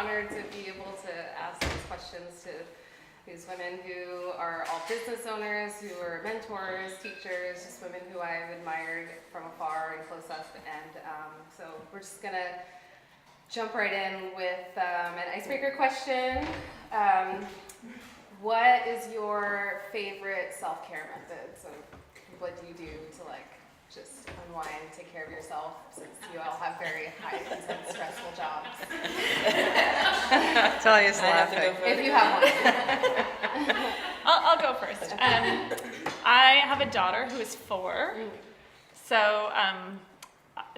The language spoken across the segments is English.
honored to be able to ask these questions to these women who are all business owners, who are mentors, teachers, just women who I've admired from afar and close up. And so we're just going to jump right in with an icebreaker question. What is your favorite self-care method? So what do you do to just unwind, take care of yourself, since you all have very high, intense, stressful jobs? Talia's laughing. If you have one. I'll go first. I have a daughter who is 4. So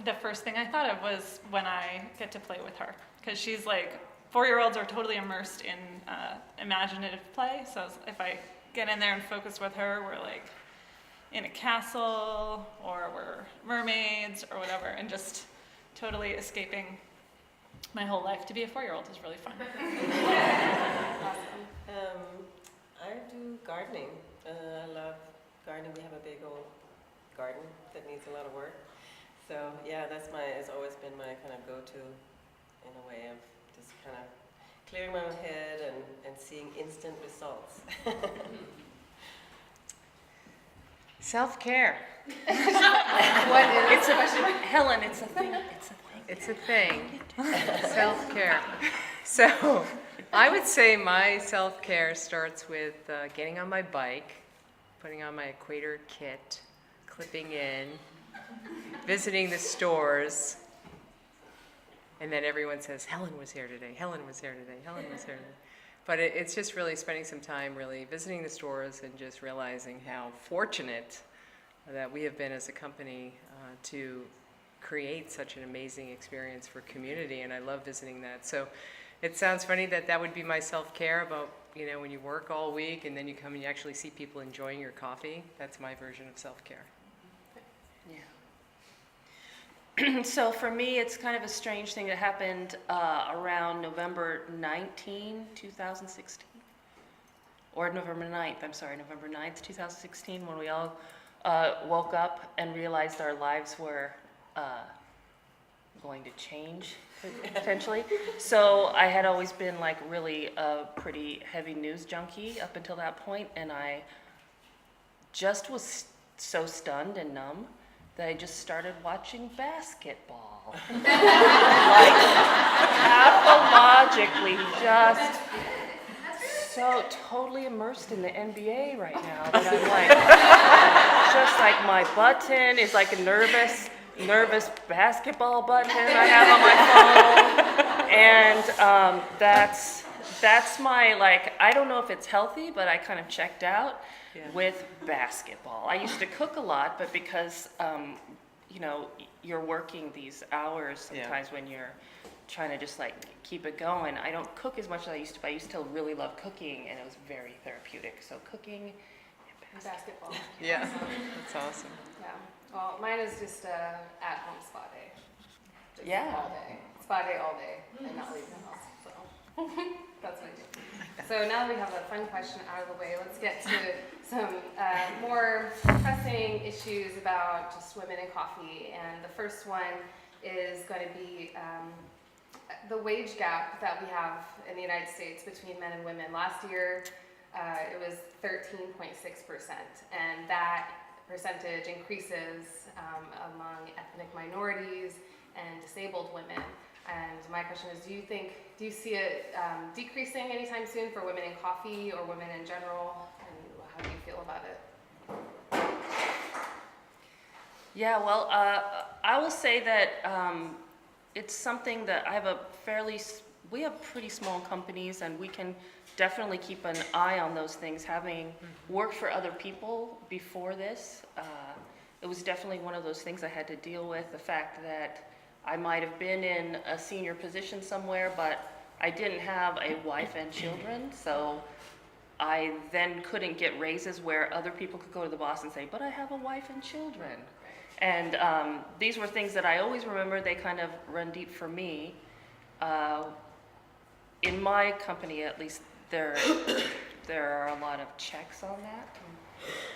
the first thing I thought of was when I get to play with her. Because she's 4-year-olds are totally immersed in imaginative play. So if I get in there and focus with her, we're in a castle, or we're mermaids, or whatever, and just totally escaping my whole life. To be a 4-year-old is really fun. I do gardening. I love gardening. We have a big old garden that needs a lot of work. So yeah, it's always been my kind of go-to in a way of just kind of clearing my own head and seeing instant results. Self-care. What is Helen, it's a thing. It's a thing. Self-care. So I would say my self-care starts with getting on my bike, putting on my Equator kit, clipping in, visiting the stores, and then everyone says, Helen was here today, Helen was here today, Helen was here today. But it's just really spending some time really visiting the stores and just realizing how fortunate that we have been as a company to create such an amazing experience for community, and I love visiting that. So it sounds funny that would be my self-care about, when you work all week and then you come and you actually see people enjoying your coffee. That's my version of self-care. Yeah. So for me, it's kind of a strange thing that happened around November 19, 2016. Or November 9th, 2016, when we all woke up and realized our lives were going to change, potentially. So I had always been really a pretty heavy news junkie up until that point, and I just was so stunned and numb that I just started watching basketball. Pathologically, just so totally immersed in the NBA right now that I'm just my button is a nervous basketball button I have on my phone. And that's my, I don't know if it's healthy, but I kind of checked out with basketball. I used to cook a lot, but because, you're working these hours sometimes when you're trying to just keep it going. I don't cook as much as I used to, but I used to really love cooking, and it was very therapeutic. So cooking and basketball. Yeah, that's awesome. Yeah. Well, mine is just at-home spa day. Just all day. Spa day all day, and not leave the house. So that's what I do. So now that we have a fun question out of the way, let's get to some more pressing issues about just women in coffee. And the first one is going to be the wage gap that we have in the United States between men and women. Last year, it was 13.6%, and that percentage increases among ethnic minorities and disabled women. And my question is, do you see it decreasing anytime soon for women in coffee or women in general? And how do you feel about it? Yeah, well, I will say that it's something that we have pretty small companies, and we can definitely keep an eye on those things. Having worked for other people before this, it was definitely one of those things I had to deal with, the fact that I might have been in a senior position somewhere, but I didn't have a wife and children, so I then couldn't get raises where other people could go to the boss and say, but I have a wife and children. And these were things that I always remember. They kind of run deep for me. In my company, at least, there are a lot of checks on that.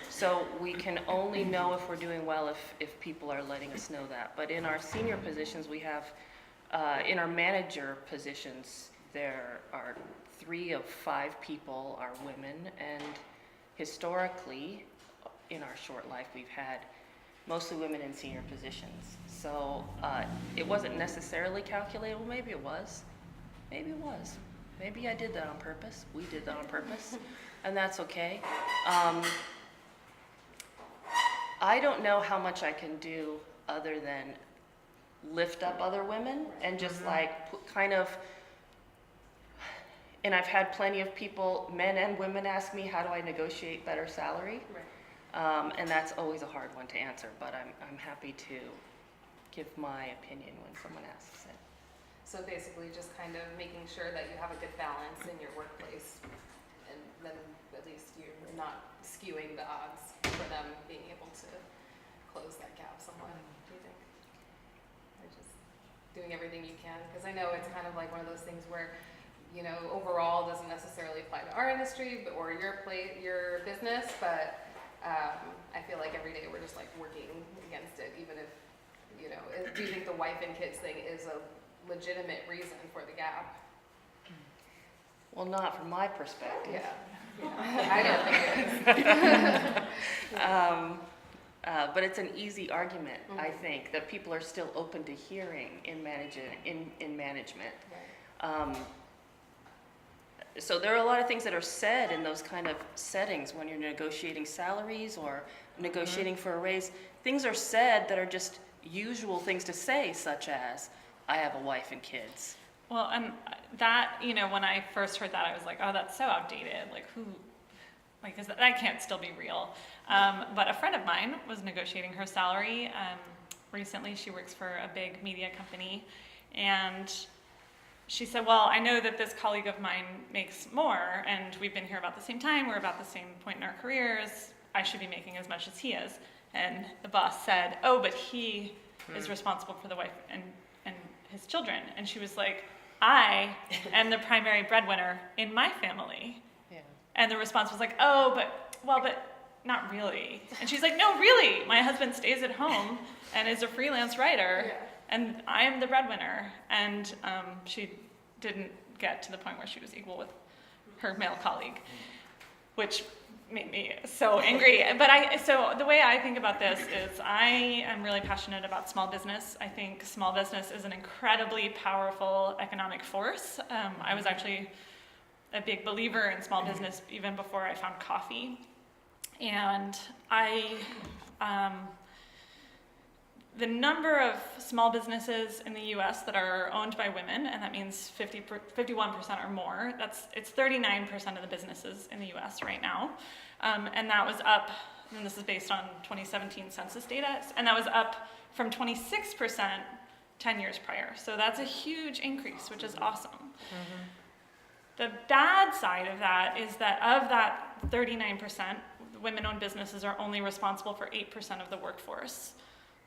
So we can only know if we're doing well if people are letting us know that. But in our senior positions, we have, in our manager positions, there are 3 of 5 people are women, and historically, in our short life, we've had mostly women in senior positions. So it wasn't necessarily calculatable. Maybe it was. Maybe it was. Maybe I did that on purpose. We did that on purpose, and that's okay. I don't know how much I can do other than lift up other women and just like kind of, and I've had plenty of people, men and women, ask me, how do I negotiate better salary? Right. And that's always a hard one to answer, but I'm happy to give my opinion when someone asks it. So basically just kind of making sure that you have a good balance in your workplace, and then at least you're not skewing the odds for them being able to close that gap somewhat, do you think? Or just doing everything you can? Because I know it's kind of like one of those things where, you know, overall doesn't necessarily apply to our industry or your business, but I feel like every day we're just like working against it, even if, you know, do you think the wife and kids thing is a legitimate reason for the gap? Well, not from my perspective. Yeah. I don't think it is. But it's an easy argument, I think, that people are still open to hearing in management. Right. So there are a lot of things that are said in those kind of settings when you're negotiating salaries or negotiating for a raise. Things are said that are just usual things to say, such as, I have a wife and kids. Well, and that, you know, when I first heard that, I was like, oh, that's so outdated. Like, who, like, that can't still be real. But a friend of mine was negotiating her salary recently. She works for a big media company. And she said, well, I know that this colleague of mine makes more, and we've been here about the same time. We're about the same point in our careers. I should be making as much as he is. And the boss said, oh, but he is responsible for the wife and his children. And she was like, I am the primary breadwinner in my family. Yeah. And the response was like, oh, but not really. And she's like, no, really. My husband stays at home and is a freelance writer, and I am the breadwinner. And she didn't get to the point where she was equal with her male colleague, which made me so angry. So the way I think about this is I am really passionate about small business. I think small business is an incredibly powerful economic force. I was actually a big believer in small business even before I found coffee. And the number of small businesses in the US that are owned by women, and that means 51% or more, it's 39% of the businesses in the US right now. And that was up, and this is based on 2017 census data, and that was up from 26% 10 years prior. So that's a huge increase, which is awesome. Mm-hmm. The bad side of that is that of that 39%, women-owned businesses are only responsible for 8% of the workforce.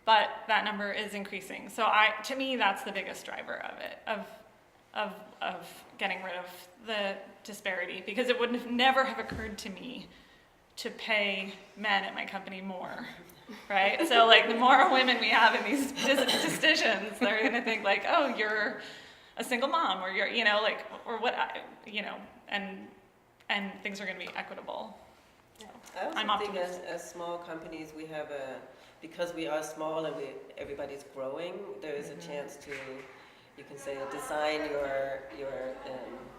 But that number is increasing. So to me, that's the biggest driver of it, of getting rid of the disparity, because it would never have occurred to me to pay men at my company more, right? So like the more women we have in these decisions, they're gonna think like, oh, you're a single mom, or you're, you know, like, or what, you know, and things are gonna be equitable. So I also I'm think optimistic. as small companies, we have because we are small and everybody's growing, there is a chance to, you can say, design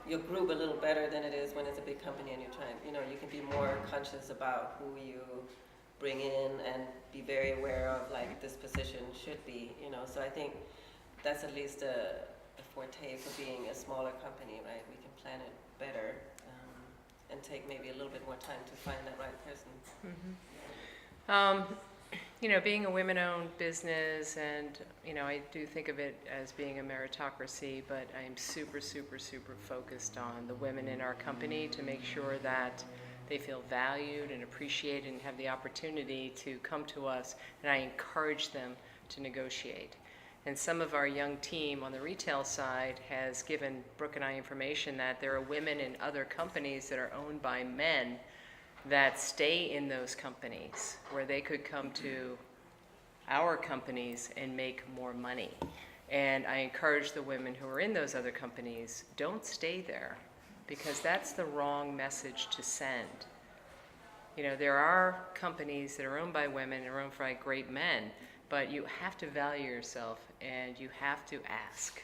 your group a little better than it is when it's a big company and you're trying, you know, you can be more conscious about who you bring in and be very aware of, like, this position should be, you know. So I think that's at least a forte for being a smaller company, right? We can plan it better and take maybe a little bit more time to find that right person. Mm-hmm. You know, being a women-owned business, and, you know, I do think of it as being a meritocracy, but I am super, super, super focused on the women in our company to make sure that they feel valued and appreciated and have the opportunity to come to us, and I encourage them to negotiate. And some of our young team on the retail side has given Brooke and I information that there are women in other companies that are owned by men that stay in those companies where they could come to our companies and make more money. And I encourage the women who are in those other companies, don't stay there, because that's the wrong message to send. You know, there are companies that are owned by women and are owned by great men, but you have to value yourself and you have to ask.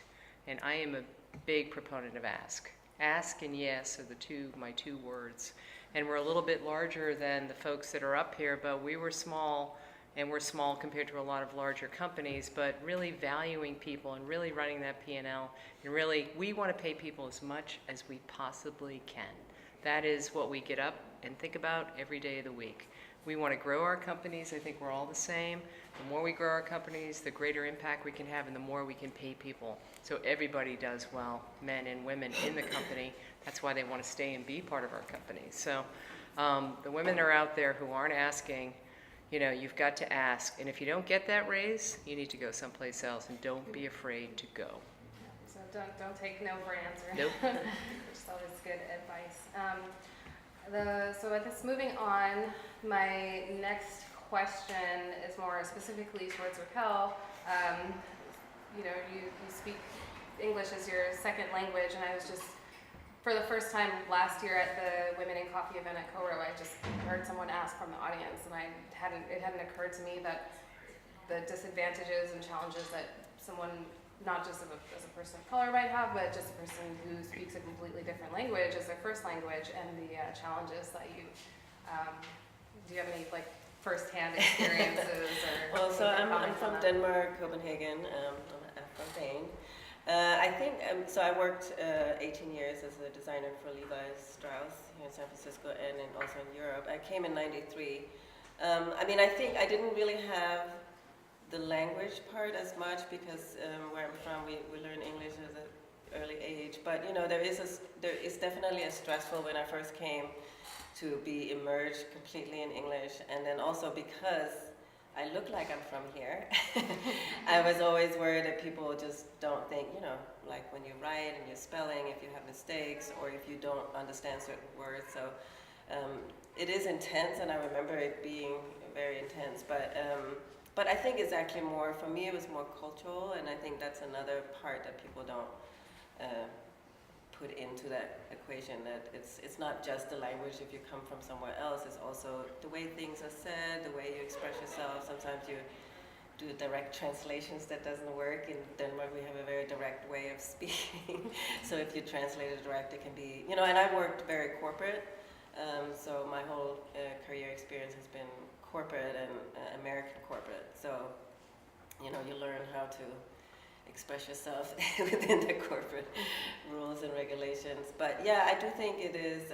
And I am a big proponent of ask. Ask and yes are my two words. And we're a little bit larger than the folks that are up here, but we were small, and we're small compared to a lot of larger companies, but really valuing people and really running that P&L, and really, we want to pay people as much as we possibly can. That is what we get up and think about every day of the week. We want to grow our companies. I think we're all the same. The more we grow our companies, the greater impact we can have and the more we can pay people. So everybody does well, men and women in the company. That's why they want to stay and be part of our company. So the women that are out there who aren't asking, you know, you've got to ask. And if you don't get that raise, you need to go someplace else, and don't be afraid to go. So don't take no for an answer. Nope. Which is always good advice. So I guess moving on, my next question is more specifically towards Raquel. You know, you speak English as your second language, and I was just, for the first time last year at the Women in Coffee event at CoRo, I just heard someone ask from the audience, and it hadn't occurred to me that the disadvantages and challenges that someone, not just as a person of color might have, but just a person who speaks a completely different language as their first language, and the challenges that you, do you have any like first-hand experiences? Well, so I'm from Denmark, Copenhagen. I'm from Spain. I think, so I worked 18 years as a designer for Levi Strauss here in San Francisco and also in Europe. I came in '93. I mean, I think I didn't really have the language part as much because where I'm from, we learn English at an early age. But you know, there is definitely a stressful when I first came to be immersed completely in English, and then also because I look like I'm from here, I was always worried that people just don't think, you know, like when you write and you're spelling, if you have mistakes or if you don't understand certain words. So it is intense, and I remember it being very intense. But I think it's actually more, for me, it was more cultural, and I think that's another part that people don't put into that equation, that it's not just the language if you come from somewhere else, it's also the way things are said, the way you express yourself. Sometimes you do direct translations that doesn't work. In Denmark, we have a very direct way of speaking. So if you translate it direct, it can be, you know, and I worked very corporate. So my whole career experience has been corporate and American corporate. So, you know, you learn how to express yourself within the corporate rules and regulations. But yeah, I do think it is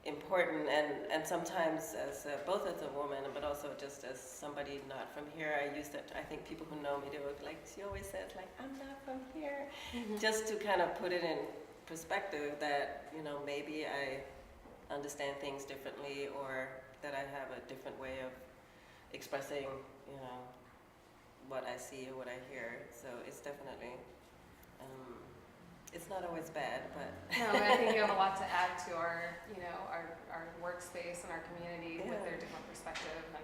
important, and sometimes as both as a woman, but also just as somebody not from here, I think people who know me, they were like, she always says like, I'm not from here. Mm-hmm. Just to kind of put it in perspective that, you know, maybe I understand things differently, or that I have a different way of expressing, you know, what I see or what I hear. So it's definitely, it's not always bad, but. No, I think you have a lot to add to our, you know, our workspace and our community with their different perspective. And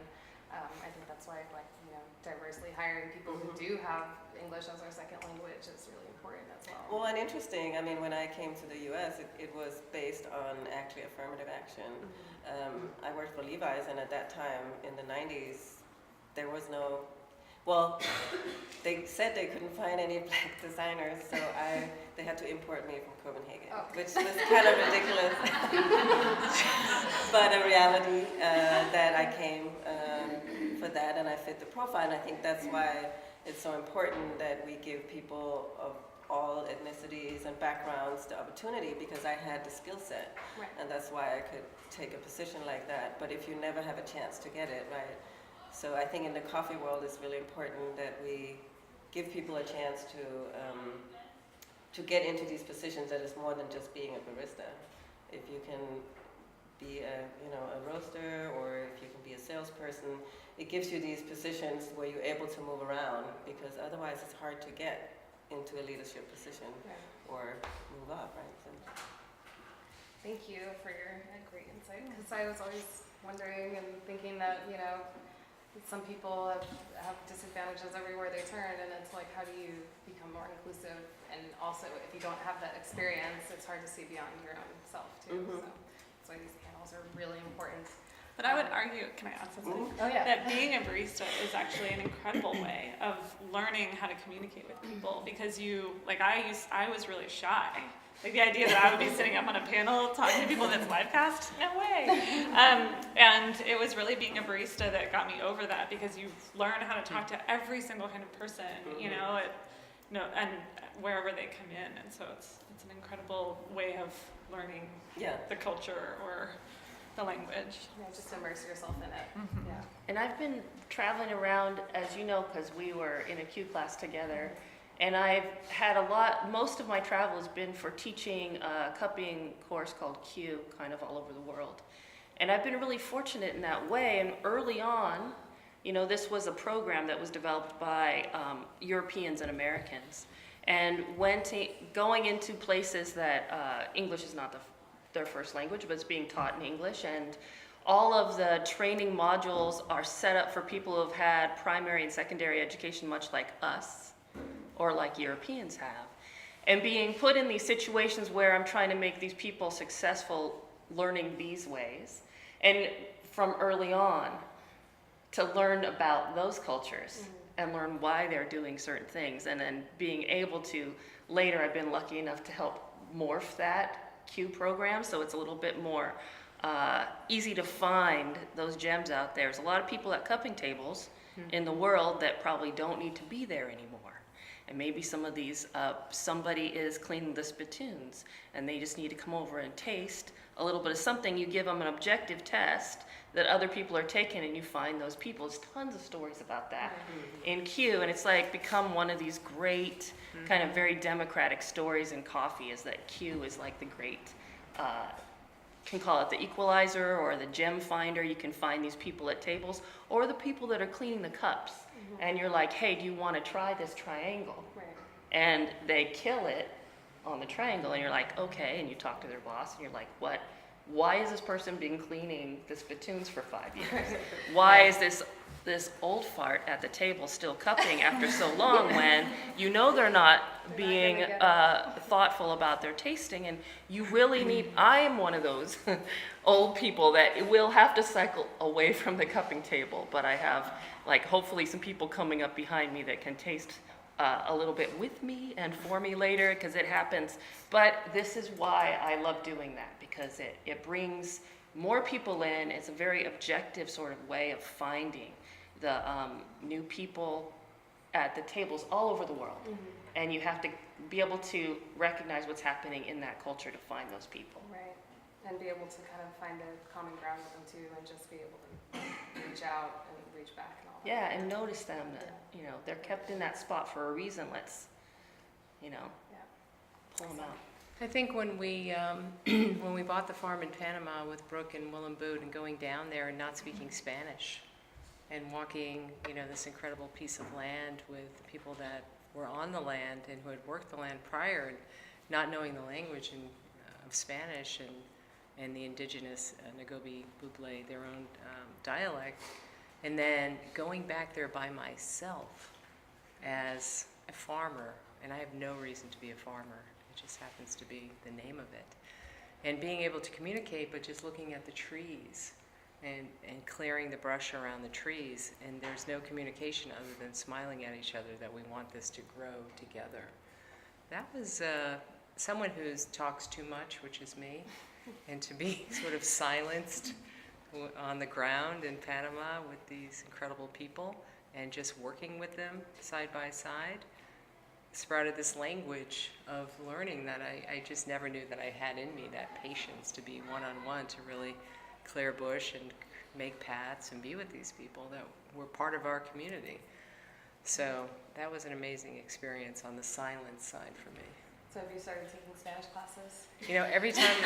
I think that's why, like, you know, diversely hiring people who do have English as their second language is really important as well. Well, and interesting, I mean, when I came to the US, it was based on actually affirmative action. Mm-hmm. I worked for Levi's, and at that time, in the 90s, there was no, well, they said they couldn't find any black designers, so they had to import me from Copenhagen, which was kind of ridiculous. But a reality that I came for that, and I fit the profile, and I think that's why it's so important that we give people of all ethnicities and backgrounds the opportunity, because I had the skill set, right. And that's why I could take a position like that. But if you never have a chance to get it, right? So I think in the coffee world, it's really important that we give people a chance to get into these positions that is more than just being a barista. If you can be a roaster, or if you can be a salesperson, it gives you these positions where you're able to move around, because otherwise it's hard to get into a leadership position, right, or move up, right? So. Thank you for your great insight, because I was always wondering and thinking that, you know, some people have disadvantages everywhere they turn, and it's like, how do you become more inclusive? And also, if you don't have that experience, it's hard to see beyond your own self too. So that's why these panels are really important. But I would argue, can I add something? Oh yeah. That being a barista is actually an incredible way of learning how to communicate with people, because I was really shy. Like the idea that I would be sitting up on a panel talking to people that's live cast, no way. And it was really being a barista that got me over that, because you learn how to talk to every single kind of person, and wherever they come in. And so it's an incredible way of learning the culture or the language. Yeah, just immerse yourself in it. Yeah. And I've been traveling around, as you know, because we were in a Q class together, and I've had most of my travel has been for teaching a cupping course called Q, kind of all over the world. And I've been really fortunate in that way, and early on, this was a program that was developed by Europeans and Americans, and going into places that English is not their first language, but it's being taught in English, and all of the training modules are set up for people who have had primary and secondary education, much like us, or like Europeans have. And being put in these situations where I'm trying to make these people successful learning these ways, and from early on, to learn about those cultures and learn why they're doing certain things, and then being able to, later I've been lucky enough to help morph that Q program, so it's a little bit more easy to find those gems out there. There's a lot of people at cupping tables in the world that probably don't need to be there anymore. And maybe some of these, somebody is cleaning the spittoons and they just need to come over and taste a little bit of something. You give them an objective test that other people are taking, and you find those people. There's tons of stories about that in Q, and it's like become one of these great kind of very democratic stories in coffee, is that Q is like the great, can call it the equalizer or the gem finder. You can find these people at tables, or the people that are cleaning the cups, and you're like, hey, do you want to try this triangle? Right. And they kill it on the triangle, and you're like, okay, and you talk to their boss, and you're like, what? Why is this person been cleaning the spittoons for 5 years? Why is this old fart at the table still cupping after so long, when they're not being thoughtful about their tasting? And you really need, I am one of those old people that will have to cycle away from the cupping table, but I have hopefully some people coming up behind me that can taste a little bit with me and for me later, because it happens. But this is why I love doing that, because it brings more people in. It's a very objective sort of way of finding the new people at the tables all over the world. And you have to be able to recognize what's happening in that culture to find those people. Right. And be able to kind of find a common ground with them too, and just be able to reach out and reach back and all that. Yeah, and notice them that, they're kept in that spot for a reason. Let's, pull them out. I think when we bought the farm in Panama with Brooke and Willem Boot, and going down there and not speaking Spanish, and walking, this incredible piece of land with people that were on the land and who had worked the land prior, and not knowing the language of Spanish and the indigenous Nagobi Buble, their own dialect, and then going back there by myself as a farmer, and I have no reason to be a farmer. It just happens to be the name of it. And being able to communicate, but just looking at the trees and clearing the brush around the trees, and there's no communication other than smiling at each other that we want this to grow together. That was someone who talks too much, which is me, and to be sort of silenced on the ground in Panama with these incredible people and just working with them side by side sprouted this language of learning that I just never knew that I had in me, that patience to be one-on-one, to really clear bush and make paths and be with these people that were part of our community. So that was an amazing experience on the silence side for me. So have you started taking Spanish classes? Every time,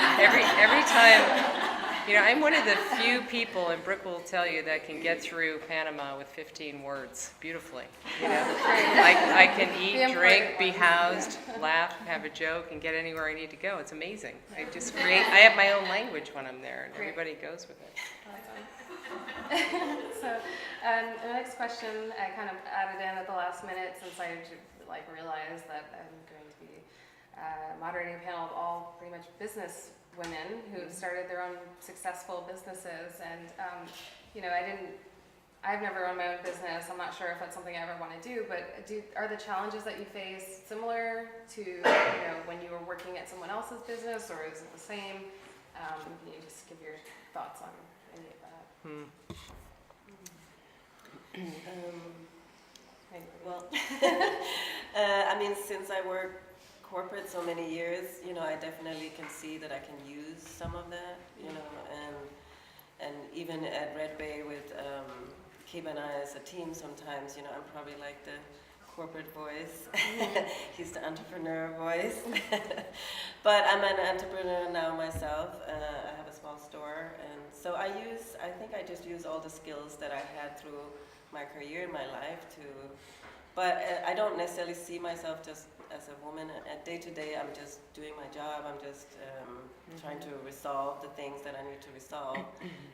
I'm one of the few people, and Brooke will tell you, that can get through Panama with 15 words beautifully. I can eat, drink, be housed, laugh, have a joke, and get anywhere I need to go. It's amazing. I have my own language when I'm there, and everybody goes with it. So, the next question I kind of added in at the last minute, since I realized that I'm going to be moderating a panel of all pretty much business women who've started their own successful businesses, and I've never run my own business. I'm not sure if that's something I ever want to do, but are the challenges that you face similar to when you were working at someone else's business, or is it the same? Can you just give your thoughts on any of that? Well, since I work corporate so many years, I definitely can see that I can use some of that, and even at Red Bay with Kib and I as a team sometimes, I'm probably like the corporate voice. He's the entrepreneur voice. But I'm an entrepreneur now myself. I have a small store, and so I think I just use all the skills that I had through my career in my life but I don't necessarily see myself just as a woman. Day to day, I'm just doing my job. I'm just trying to resolve the things that I need to resolve,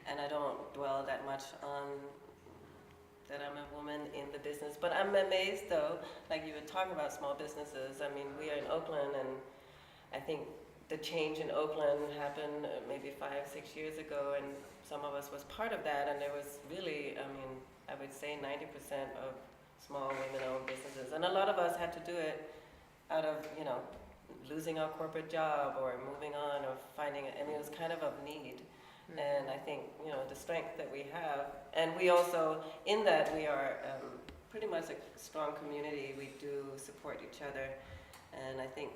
and I don't dwell that much on that I'm a woman in the business. But I'm amazed, though, like you were talking about small businesses. We are in Oakland, and I think the change in Oakland happened maybe 5-6 years ago, and some of us was part of that, and there was really, I would say 90% of small women-owned businesses, and a lot of us had to do it out of, losing our corporate job or moving on or finding it. It was kind of need. Mm-hmm. And I think, the strength that we have, and we also, in that we are pretty much a strong community. We do support each other, and I think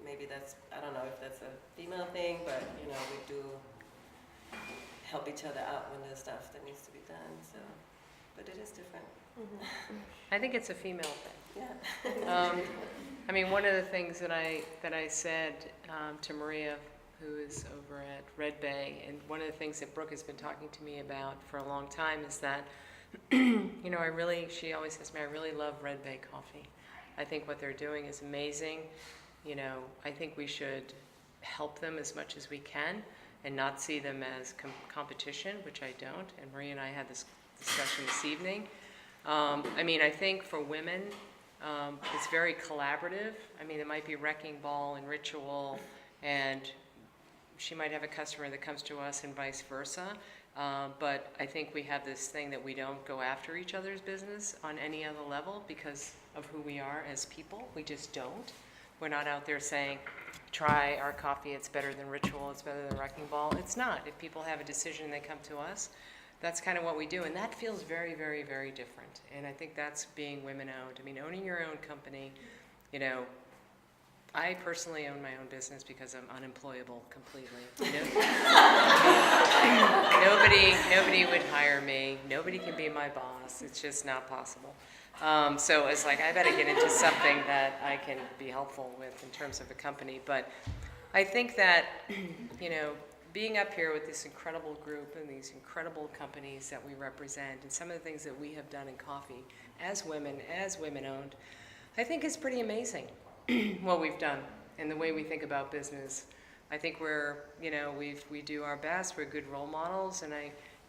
maybe that's, I don't know if that's a female thing, but, we do help each other out when there's stuff that needs to be done, so, but it is different. Mm-hmm. I think it's a female thing. Yeah. One of the things that I said to Maria, who is over at Red Bay, and one of the things that Brooke has been talking to me about for a long time is that, she always says to me, I really love Red Bay coffee. I think what they're doing is amazing. I think we should help them as much as we can and not see them as competition, which I don't. And Maria and I had this discussion this evening. I think for women, it's very collaborative. It might be Wrecking Ball and Ritual, and she might have a customer that comes to us and vice versa. But I think we have this thing that we don't go after each other's business on any other level because of who we are as people. We just don't. We're not out there saying, try our coffee, it's better than Ritual, it's better than Wrecking Ball. It's not. If people have a decision, they come to us. That's kind of what we do, and that feels very, very, very different. And I think that's being women-owned. Owning your own company, I personally own my own business because I'm unemployable completely. Nobody would hire me. Nobody can be my boss. It's just not possible. So it's like, I better get into something that I can be helpful with in terms of a company. But I think that, being up here with this incredible group and these incredible companies that we represent, and some of the things that we have done in coffee as women-owned, I think is pretty amazing what we've done and the way we think about business. I think we do our best. We're good role models, and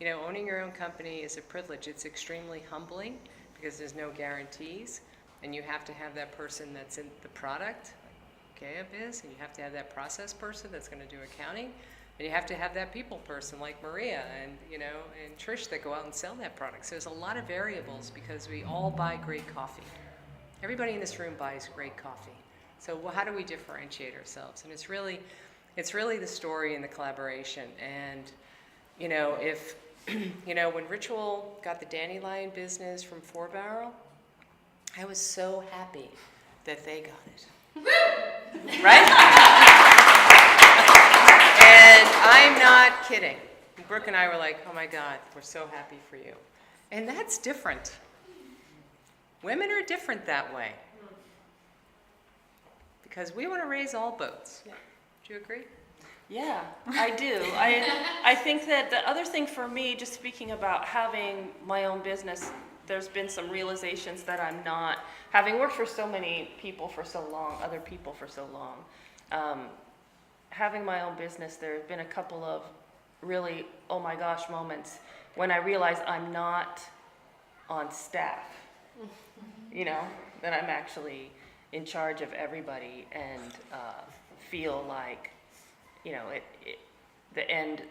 owning your own company is a privilege. It's extremely humbling because there's no guarantees, and you have to have that person that's in the product, like Gabe is, and you have to have that process person that's going to do accounting. And you have to have that people person like Maria and Trish that go out and sell that product. So there's a lot of variables because we all buy great coffee. Everybody in this room buys great coffee. So how do we differentiate ourselves? And it's really the story and the collaboration. And if when Ritual got the Dandelion business from 4 Barrel, I was so happy that they got it. Right? And I'm not kidding. Brooke and I were like, oh my God, we're so happy for you. And that's different. Women are different that way. Because we want to raise all boats. Yeah. Do you agree? Yeah, I do. I think that the other thing for me, just speaking about having my own business, there's been some realizations that I'm not, having worked for so many people for so long, other people for so long, having my own business, there have been a couple of really, oh my gosh, moments when I realized I'm not on staff, you know, that I'm actually in charge of everybody and feel like, you know, the end,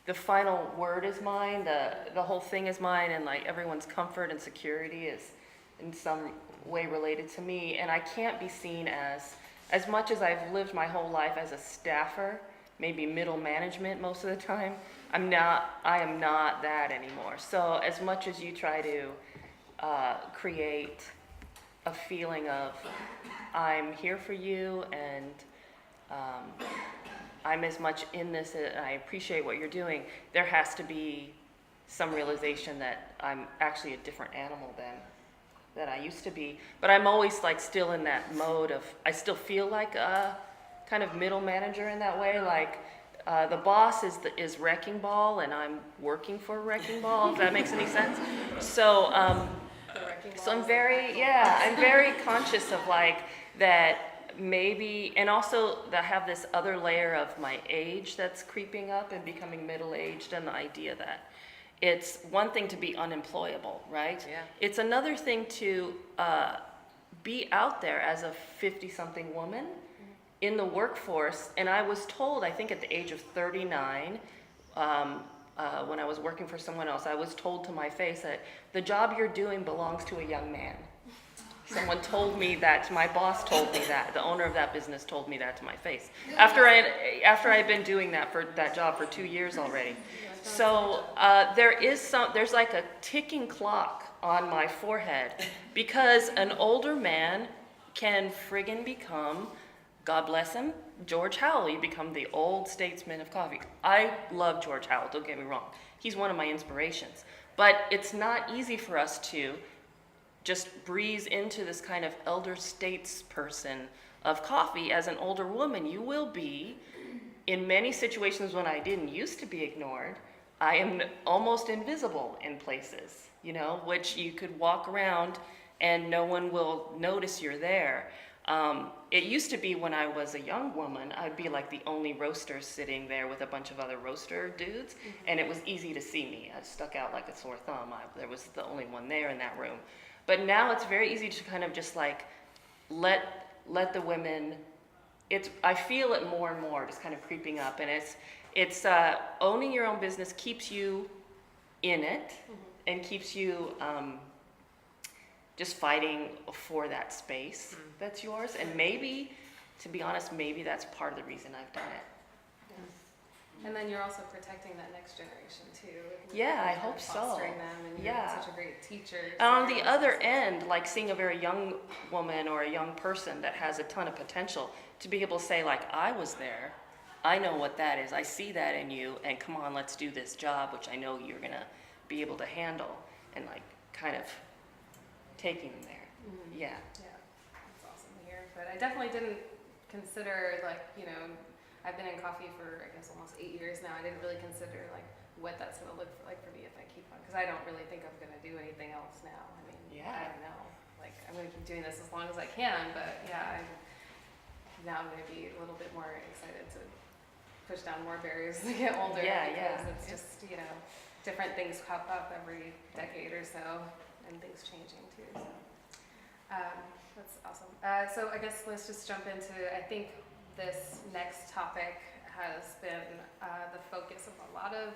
the final word is mine, the whole thing is mine, and like everyone's comfort and security is in some way related to me, and I can't be seen as much as I've lived my whole life as a staffer, maybe middle management most of the time, I am not that anymore. So as much as you try to create a feeling of I'm here for you and I'm as much in this and I appreciate what you're doing, there has to be some realization that I'm actually a different animal than I used to be. But I'm always like still in that mode of, I still feel like a kind of middle manager in that way. Like the boss is Wrecking Ball and I'm working for Wrecking Ball, if that makes any sense. So, so I'm very conscious of like that maybe, and also that I have this other layer of my age that's creeping up and becoming middle-aged, and the idea that it's one thing to be unemployable, right? Yeah. It's another thing to be out there as a 50-something woman in the workforce. And I was told, I think at the age of 39, when I was working for someone else, I was told to my face that the job you're doing belongs to a young man. Someone told me that, my boss told me that, the owner of that business told me that to my face. After I'd been doing that job for 2 years already. So there's like a ticking clock on my forehead because an older man can friggin' become, God bless him, George Howell. You become the old statesman of coffee. I love George Howell, don't get me wrong. He's one of my inspirations. But it's not easy for us to just breeze into this kind of elder statesperson of coffee as an older woman. You will be, in many situations when I didn't used to be ignored, I am almost invisible in places, you know, which you could walk around and no one will notice you're there. It used to be when I was a young woman, I'd be like the only roaster sitting there with a bunch of other roaster dudes, and it was easy to see me. I stuck out like a sore thumb. There was the only one there in that room. But now it's very easy to kind of just like let the women, I feel it more and more just kind of creeping up, and it's owning your own business keeps you in it and keeps you just fighting for that space that's yours. And maybe, to be honest, maybe that's part of the reason I've done it. And then you're also protecting that next generation too. Yeah, I hope so. Fostering them, and you're such a great teacher. And on the other end, like seeing a very young woman or a young person that has a ton of potential, to be able to say like, I was there, I know what that is, I see that in you, and come on, let's do this job, which I know you're gonna be able to handle, and like kind of taking them there. Yeah. Yeah, that's awesome to hear. But I definitely didn't consider, like, you know, I've been in coffee for, I guess, almost 8 years now. I didn't really consider, like, what that's going to look like for me if I keep on, because I don't really think I'm going to do anything else now. I mean, I don't know. Like, I'm going to keep doing this as long as I can, but yeah, now I'm going to be a little bit more excited to push down more barriers to get older. Because it's just, you know, different things pop up every decade or so, and things changing too. So that's awesome. So I guess let's just jump into, I think this next topic has been the focus of a lot of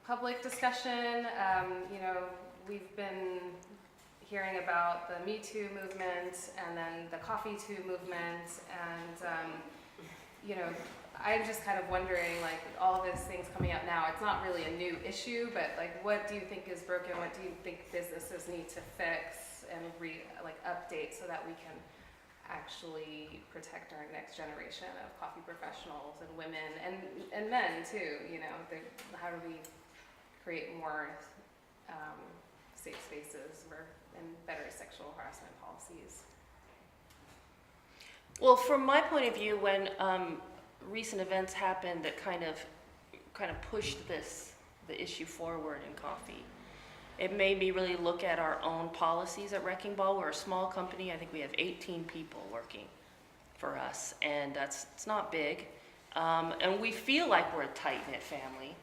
public discussion. You know, we've been hearing about the Me Too movement and then the Coffee Too movement, and you know, I'm just kind of wondering, like, all of these things coming out now, it's not really a new issue, but like, what do you think is broken? What do you think businesses need to fix and update so that we can actually protect our next generation of coffee professionals and women and men too? You know, how do we create more safe spaces and better sexual harassment policies? Well, from my point of view, when recent events happened that kind of pushed the issue forward in coffee, it made me really look at our own policies at Wrecking Ball. We're a small company. I think we have 18 people working for us, and it's not big. And we feel like we're a tight-knit family.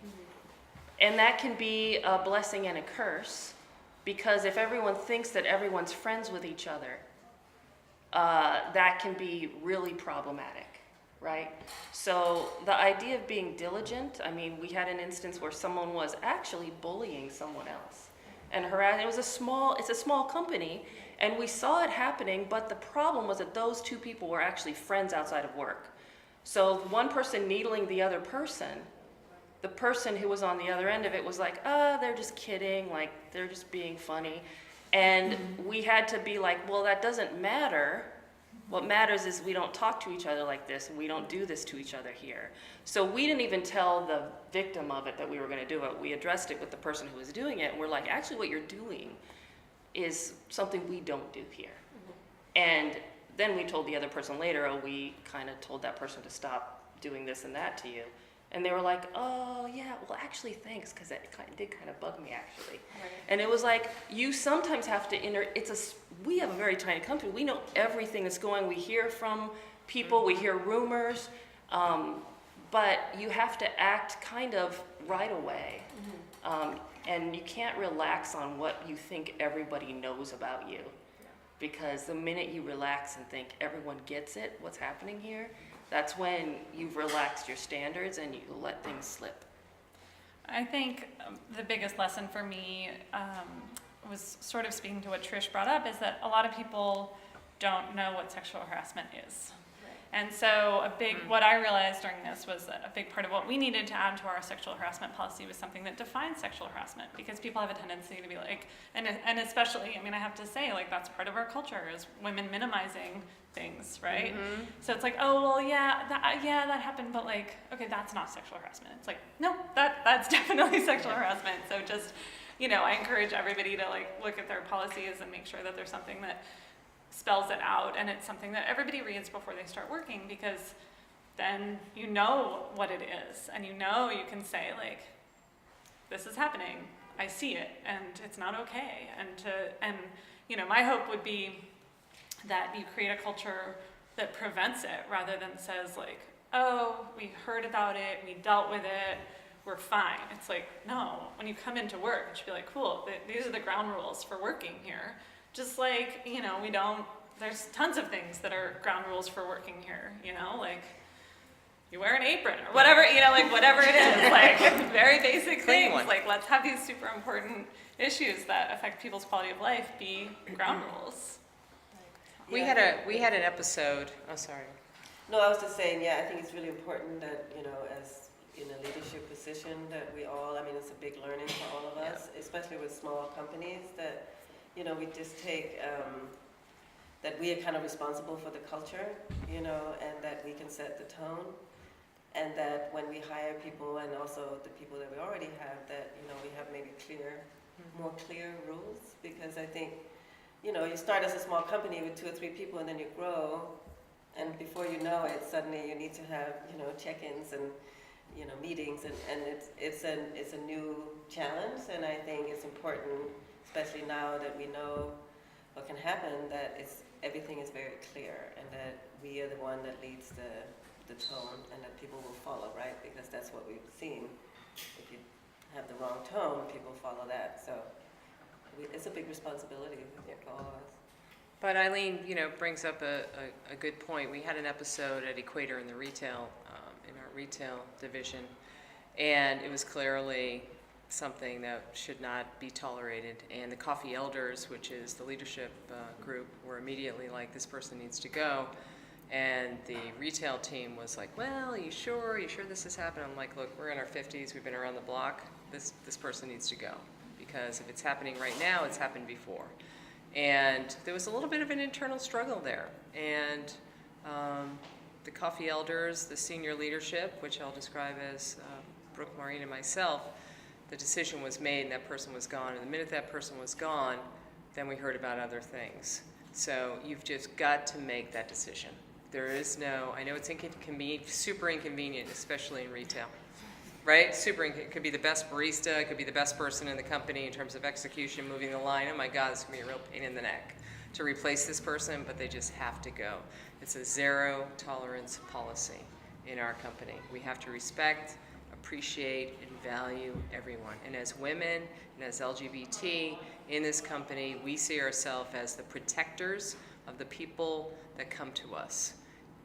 And that can be a blessing and a curse, because if everyone thinks that everyone's friends with each other, that can be really problematic, right? So the idea of being diligent, I mean, we had an instance where someone was actually bullying someone else. And it's a small company, and we saw it happening, but the problem was that those two people were actually friends outside of work. So one person needling the other person, the person who was on the other end of it was like, they're just kidding, like, they're just being funny. And we had to be like, well, that doesn't matter. What matters is we don't talk to each other like this, and we don't do this to each other here. So we didn't even tell the victim of it that we were going to do it. We addressed it with the person who was doing it, and we're like, actually what you're doing is something we don't do here. And then we told the other person later, we kind of told that person to stop doing this and that to you. And they were like, oh, yeah, well, actually, thanks, because it did kind of bug me, actually. Right. And it was like, you sometimes have to we have a very tiny company. We know everything that's going. We hear from people. We hear rumors. But you have to act kind of right away. And you can't relax on what you think everybody knows about you. Because the minute you relax and think everyone gets it, what's happening here, that's when you've relaxed your standards and you let things slip. I think the biggest lesson for me was sort of speaking to what Trish brought up, is that a lot of people don't know what sexual harassment is. And so what I realized during this was that a big part of what we needed to add to our sexual harassment policy was something that defines sexual harassment, because people have a tendency to be like, and especially, I mean, I have to say, like, that's part of our culture is women minimizing things, right? So it's like, oh, well, that happened, but like, okay, that's not sexual harassment. It's like, no, that's definitely sexual harassment. So just, I encourage everybody to like look at their policies and make sure that there's something that spells it out, and it's something that everybody reads before they start working, because then you know what it is, and you can say, like, this is happening, I see it, and it's not okay. And my hope would be that you create a culture that prevents it, rather than says, like, oh, we heard about it, we dealt with it, we're fine. It's like, no, when you come into work, you should be like, cool, these are the ground rules for working here. Just like, there's tons of things that are ground rules for working here, like you wear an apron or whatever, like whatever it is, like very basic things. Like, let's have these super important issues that affect people's quality of life be ground rules. We had an episode, oh, sorry. No, I was just saying, I think it's really important that, as in a leadership position, that we all, it's a big learning for all of us, especially with small companies, that we just take, that we are kind of responsible for the culture, and that we can set the tone, and that when we hire people, and also the people that we already have, that, we have maybe more clear rules, because I think, you start as a small company with 2 or 3 people, and then you grow, and before you know it, suddenly you need to have, check-ins and, meetings, and it's a new challenge, and I think it's important, especially now that we know what can happen, that everything is very clear, and that we are the one that leads the tone, and that people will follow, right? Because that's what we've seen. If you have the wrong tone, people follow that. So it's a big responsibility for all of us. But Eileen, brings up a good point. We had an episode at Equator in the retail, in our retail division, and it was clearly something that should not be tolerated. And the Coffee Elders, which is the leadership group, were immediately like, this person needs to go. And the retail team was like, well, are you sure this has happened? I'm like, look, we're in our 50s, we've been around the block, this person needs to go. Because if it's happening right now, it's happened before. And there was a little bit of an internal struggle there. And the Coffee Elders, the senior leadership, which I'll describe as Brooke, Maureen, and myself, the decision was made and that person was gone. And the minute that person was gone, then we heard about other things. So you've just got to make that decision. There is no, I know it's super inconvenient, especially in retail, right? It could be the best barista, it could be the best person in the company in terms of execution, moving the line. Oh my God, it's gonna be a real pain in the neck to replace this person, but they just have to go. It's a zero tolerance policy in our company. We have to respect, appreciate, and value everyone. And as women and as LGBT in this company, we see ourselves as the protectors of the people that come to us.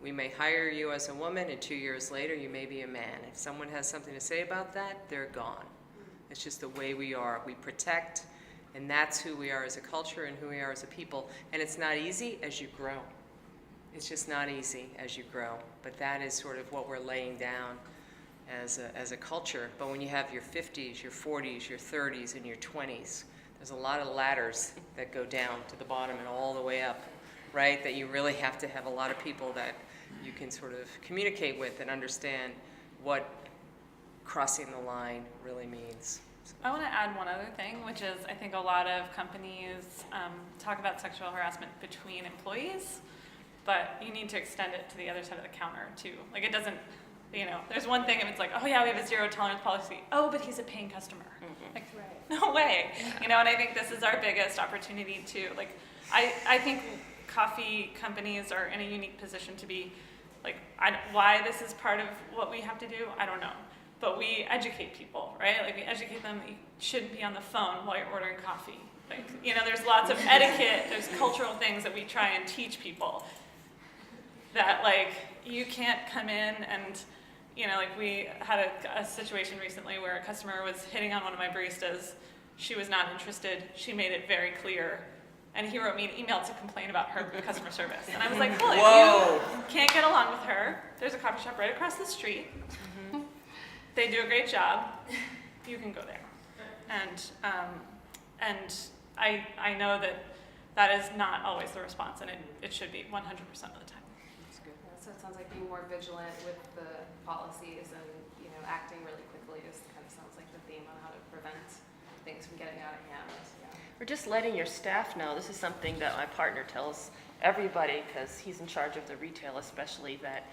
We may hire you as a woman, and 2 years later, you may be a man. If someone has something to say about that, they're gone. It's just the way we are. We protect, and that's who we are as a culture and who we are as a people. And it's not easy as you grow. It's just not easy as you grow. But that is sort of what we're laying down as a culture. But when you have your 50s, your 40s, your 30s, and your 20s, there's a lot of ladders that go down to the bottom and all the way up, right? That you really have to have a lot of people that you can sort of communicate with and understand what crossing the line really means. I want to add one other thing, which is I think a lot of companies talk about sexual harassment between employees, but you need to extend it to the other side of the counter too. Like it doesn't, there's one thing if it's like, oh yeah, we have a zero tolerance policy. Oh, but he's a paying customer. Mm-hmm. Like, no way. And I think this is our biggest opportunity too. Like, I think coffee companies are in a unique position to be like, why this is part of what we have to do, I don't know. But we educate people, right? Like we educate them that you shouldn't be on the phone while you're ordering coffee. Like, there's lots of etiquette, there's cultural things that we try and teach people. That like, you can't come in and, like we had a situation recently where a customer was hitting on one of my baristas. She was not interested. She made it very clear. And he wrote me an email to complain about her customer service. And I was like, well, if you can't get along with her, there's a coffee shop right across the street. Mm-hmm. They do a great job. You can go there. And I know that is not always the response, and it should be 100% of the time. That's good. Yeah, so it sounds like being more vigilant with the policies and acting really quickly just kind of sounds like the theme on how to prevent things from getting out of hand. Or just letting your staff know. This is something that my partner tells everybody because he's in charge of the retail especially, that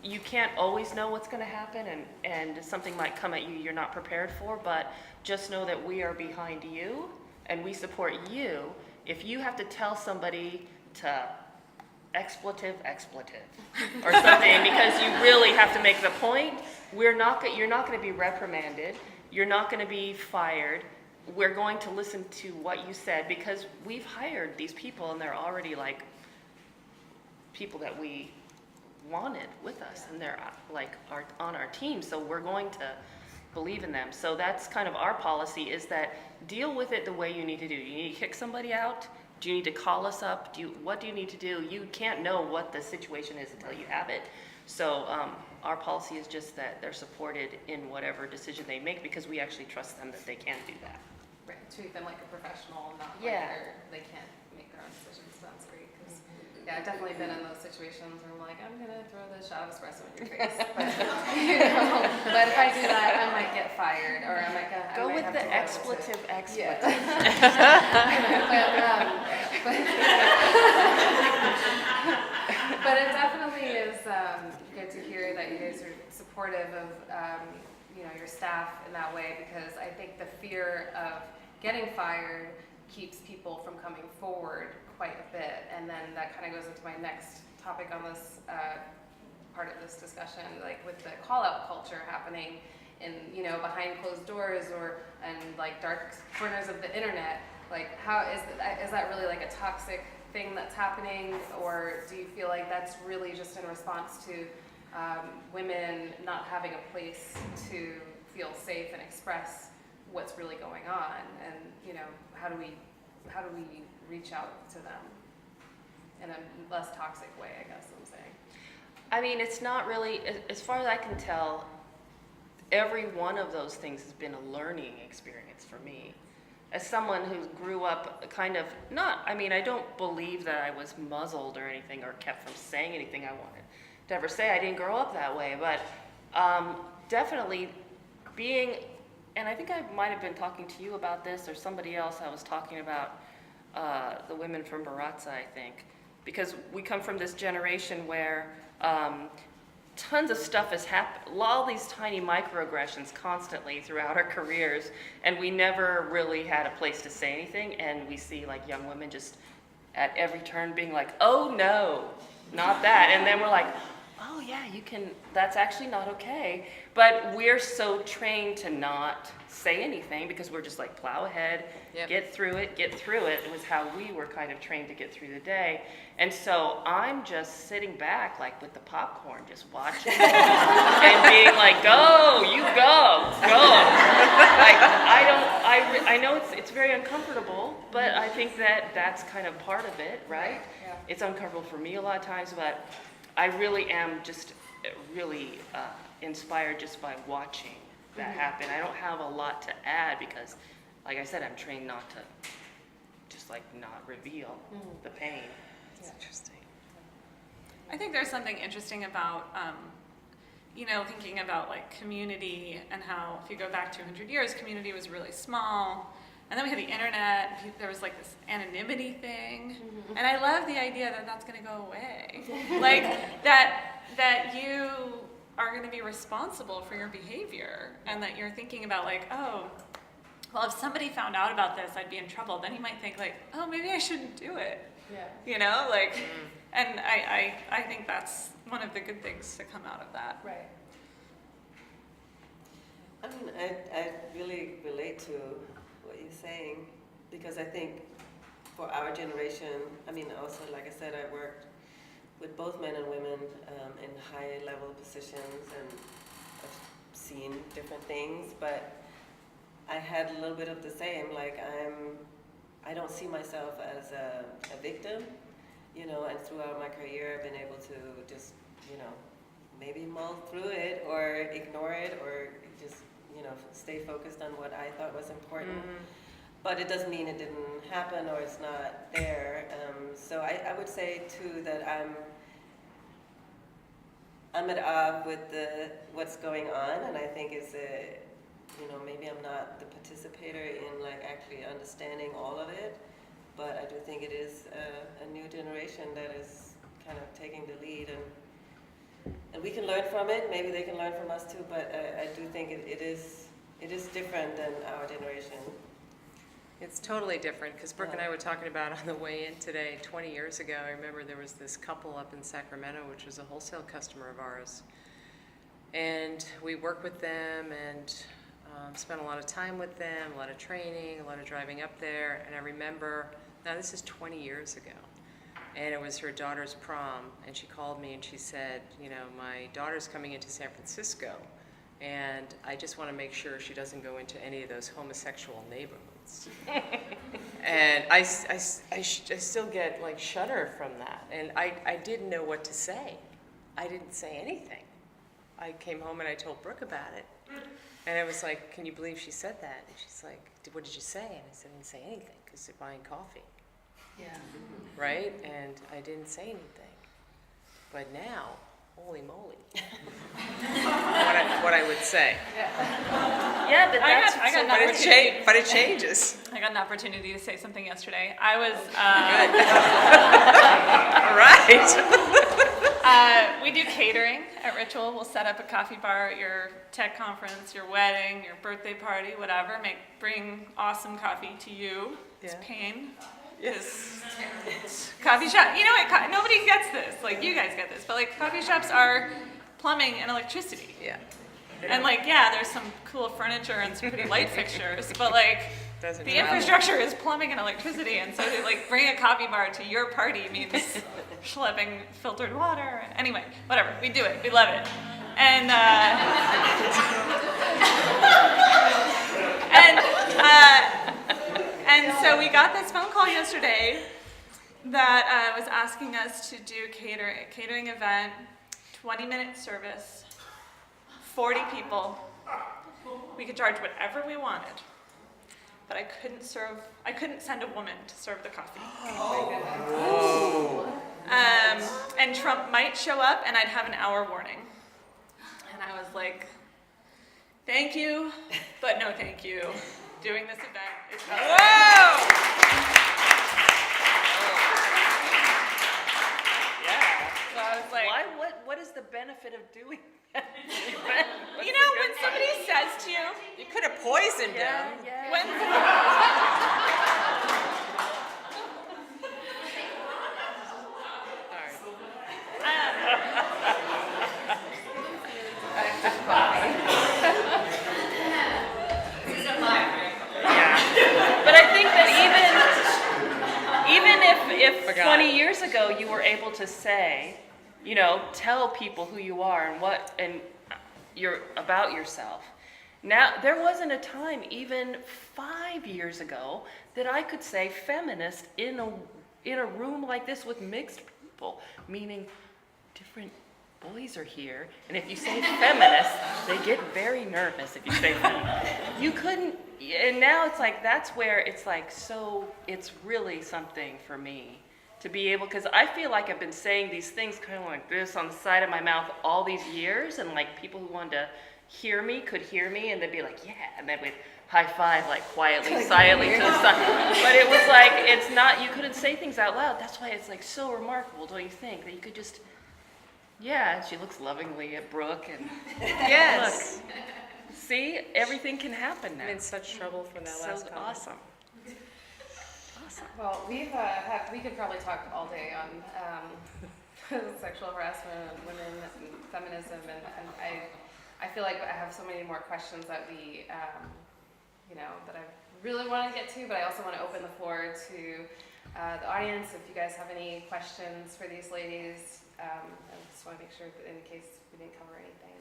you can't always know what's going to happen and something might come at you you're not prepared for, but just know that we are behind you and we support you. If you have to tell somebody to expletive or something because you really have to make the point, you're not going to be reprimanded, you're not going to be fired. We're going to listen to what you said because we've hired these people and they're already like people that we wanted with us, and they're like on our team, so we're going to believe in them. So that's kind of our policy, is that deal with it the way you need to do. You need to kick somebody out? Do you need to call us up? What do you need to do? You can't know what the situation is until you have it. So our policy is just that they're supported in whatever decision they make because we actually trust them that they can do that. Right, treat them like a professional, not Yeah. like they can't make their own decisions. That's great. Yeah, I've definitely been in those situations where I'm like, I'm gonna throw this shot of espresso in your face. But, but if I do that, I might get fired, or I might Go with have the to expletive. Yeah. but it definitely is good to hear that you guys are supportive of your staff in that way, because I think the fear of getting fired keeps people from coming forward quite a bit. And then that kind of goes into my next topic on this part of this discussion, like with the call-out culture happening in behind closed doors and like dark corners of the internet. Like, how is that really like a toxic thing that's happening, or do you feel like that's really just in response to women not having a place to feel safe and express what's really going on? And how do we reach out to them in a less toxic way, I guess I'm saying. I mean, it's not really, as far as I can tell, every one of those things has been a learning experience for me. As someone who grew up kind of I don't believe that I was muzzled or anything or kept from saying anything I wanted to ever say. I didn't grow up that way, but definitely being, and I think I might have been talking to you about this or somebody else. I was talking about the women from Baratza, I think. because we come from this generation where tons of stuff has happened, all these tiny microaggressions constantly throughout our careers, and we never really had a place to say anything, and we see like young women just at every turn being like, oh no, not that, and then we're like, oh yeah, you can, that's actually not okay. But we're so trained to not say anything because we're just like plow ahead, get through it. It was how we were kind of trained to get through the day. And so I'm just sitting back like with the popcorn, just watching and being like, go, you go. Like, I know it's very uncomfortable, but I think that's kind of part of it, right? Yeah. It's uncomfortable for me a lot of times, but I really am just really inspired just by watching that happen. I don't have a lot to add because, like I said, I'm trained not to just like not reveal the pain. It's interesting. I think there's something interesting about, thinking about like community and how if you go back 200 years, community was really small. And then we had the internet, there was like this anonymity thing. And I love the idea that that's gonna go away. Like that you are gonna be responsible for your behavior and that you're thinking about like, oh, well, if somebody found out about this, I'd be in trouble. Then you might think like, oh, maybe I shouldn't do it. Yeah. And I think that's one of the good things to come out of that. Right. I mean, I really relate to what you're saying because I think for our generation, I mean, also, like I said, I worked with both men and women in high-level positions, and I've seen different things, but I had a little bit of the same. Like I don't see myself as a victim, and throughout my career, I've been able to just, maybe mull through it or ignore it or just, stay focused on what I thought was important. But it doesn't mean it didn't happen or it's not there. So I would say too that I'm at awe with what's going on, and I think it's maybe I'm not the participator in like actually understanding all of it, but I do think it is a new generation that is kind of taking the lead, and we can learn from it. Maybe they can learn from us too, but I do think it is different than our generation. It's totally different because Brooke and I were talking about on the way in today, 20 years ago, I remember there was this couple up in Sacramento, which was a wholesale customer of ours. And we worked with them and spent a lot of time with them, a lot of training, a lot of driving up there. And I remember, now this is 20 years ago, and it was her daughter's prom. And she called me and she said, my daughter's coming into San Francisco, and I just want to make sure she doesn't go into any of those homosexual neighborhoods. And I still get like shudder from that. And I didn't know what to say. I didn't say anything. I came home and I told Brooke about it. And I was like, can you believe she said that? And she's like, what did you say? And I said, I didn't say anything because they're buying coffee. Yeah. Right? And I didn't say anything. But now, holy moly. what I would say. Yeah, but that's I got an opportunity. But it changes. I got an opportunity to say something yesterday. I was. All right. We do catering at Ritual. We'll set up a coffee bar at your tech conference, your wedding, your birthday party, whatever. Bring awesome coffee to you. It's pain. Yes. Coffee shop. You know what? Nobody gets this. Like, you guys get this. But, like, coffee shops are plumbing and electricity. Yeah. And, like, there's some cool furniture and some pretty light fixtures. But, like, Doesn't the matter. infrastructure is plumbing and electricity. And so to, like, bring a coffee bar to your party means schlepping filtered water. Anyway, whatever. We do it. We love it. And, and so we got this phone call yesterday that was asking us to do a catering event, 20-minute service, 40 people. We could charge whatever we wanted, but I couldn't send a woman to serve the coffee. And Trump might show up and I'd have an hour warning. And I was like, thank you, but no thank you. Doing this event is I was like, What is the benefit of doing that? you know, when somebody says to you, You could have poisoned him. Yeah. when But I think that even if Forgot. 20 years ago you were able to say, you know, tell people who you are and you're about yourself. Now, there wasn't a time even 5 years ago that I could say feminist in a room like this with mixed people, meaning different boys are here, and if you say feminist, they get very nervous if you say feminist. You couldn't, and now it's like, that's where it's like, so it's really something for me to be able, because I feel like I've been saying these things kind of like this on the side of my mouth all these years, and like people who wanted to hear me could hear me, and they'd be like, yeah, and then we'd high five like quietly, silently to the side. But it was like, it's not, you couldn't say things out loud. That's why it's like so remarkable, don't you think, that you could just, yeah, she looks lovingly at Brooke, and Yes. look, see, everything can happen now. I'm in such trouble for that So last comment. awesome. Awesome. Well, we could probably talk all day on sexual harassment and women and feminism, and I feel like I have so many more questions that we, that I really want to get to, but I also want to open the floor to the audience. If you guys have any questions for these ladies, I just want to make sure that in case we didn't cover anything.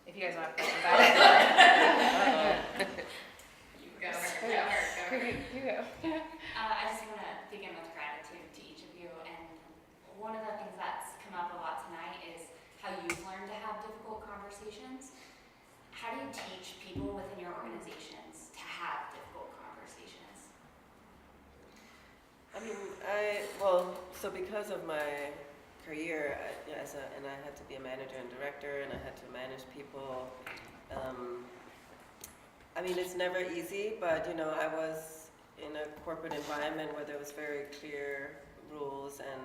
If you guys don't have questions about it. Go. You go. I just want to begin with gratitude to each of you, and one of the things that's come up a lot tonight is how you've learned to have difficult conversations. How do you teach people within your organizations to have difficult conversations? I mean, so because of my career, and I had to be a manager and director, and I had to manage people. I mean, it's never easy, but I was in a corporate environment where there was very clear rules, and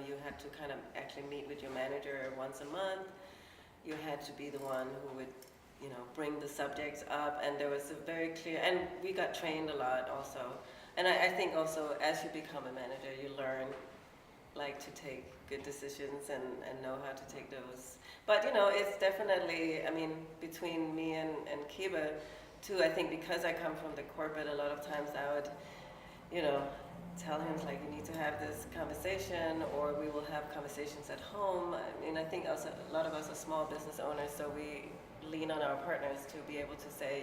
you had to kind of actually meet with your manager once a month. You had to be the one who would, bring the subjects up, and there was a very clear, and we got trained a lot also. And I think also as you become a manager, you learn like to take good decisions and know how to take those. But it's definitely, I mean, between me and Kiba too, I think because I come from the corporate, a lot of times I would, tell him like, you need to have this conversation, or we will have conversations at home. I mean, I think also a lot of us are small business owners, so we lean on our partners to be able to say,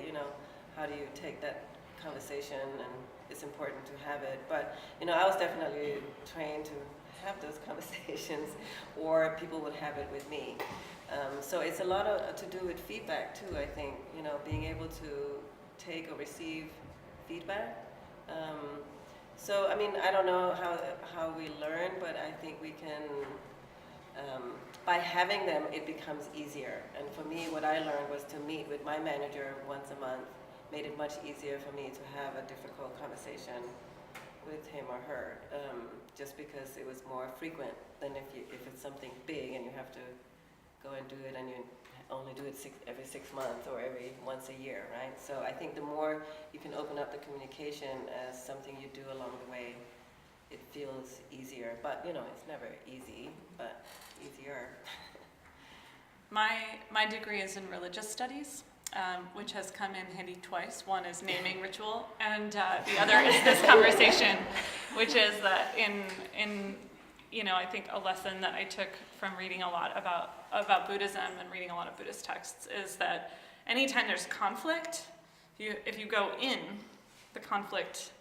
how do you take that conversation, and it's important to have it. But I was definitely trained to have those conversations, or people would have it with me. So it's a lot to do with feedback too, I think, being able to take or receive feedback. So I mean, I don't know how we learn, but I think we can, by having them, it becomes easier. And for me, what I learned was to meet with my manager once a month, made it much easier for me to have a difficult conversation with him or her, just because it was more frequent than if it's something big and you have to go and do it, and you only do it every 6 months or every once a year, right? So I think the more you can open up the communication as something you do along the way, it feels easier. But it's never easy, but easier. my degree is in religious studies, which has come in handy twice. One is naming ritual, and the other is this conversation, which is that in I think a lesson that I took from reading a lot about Buddhism and reading a lot of Buddhist texts is that anytime there's conflict, if you go in the conflict,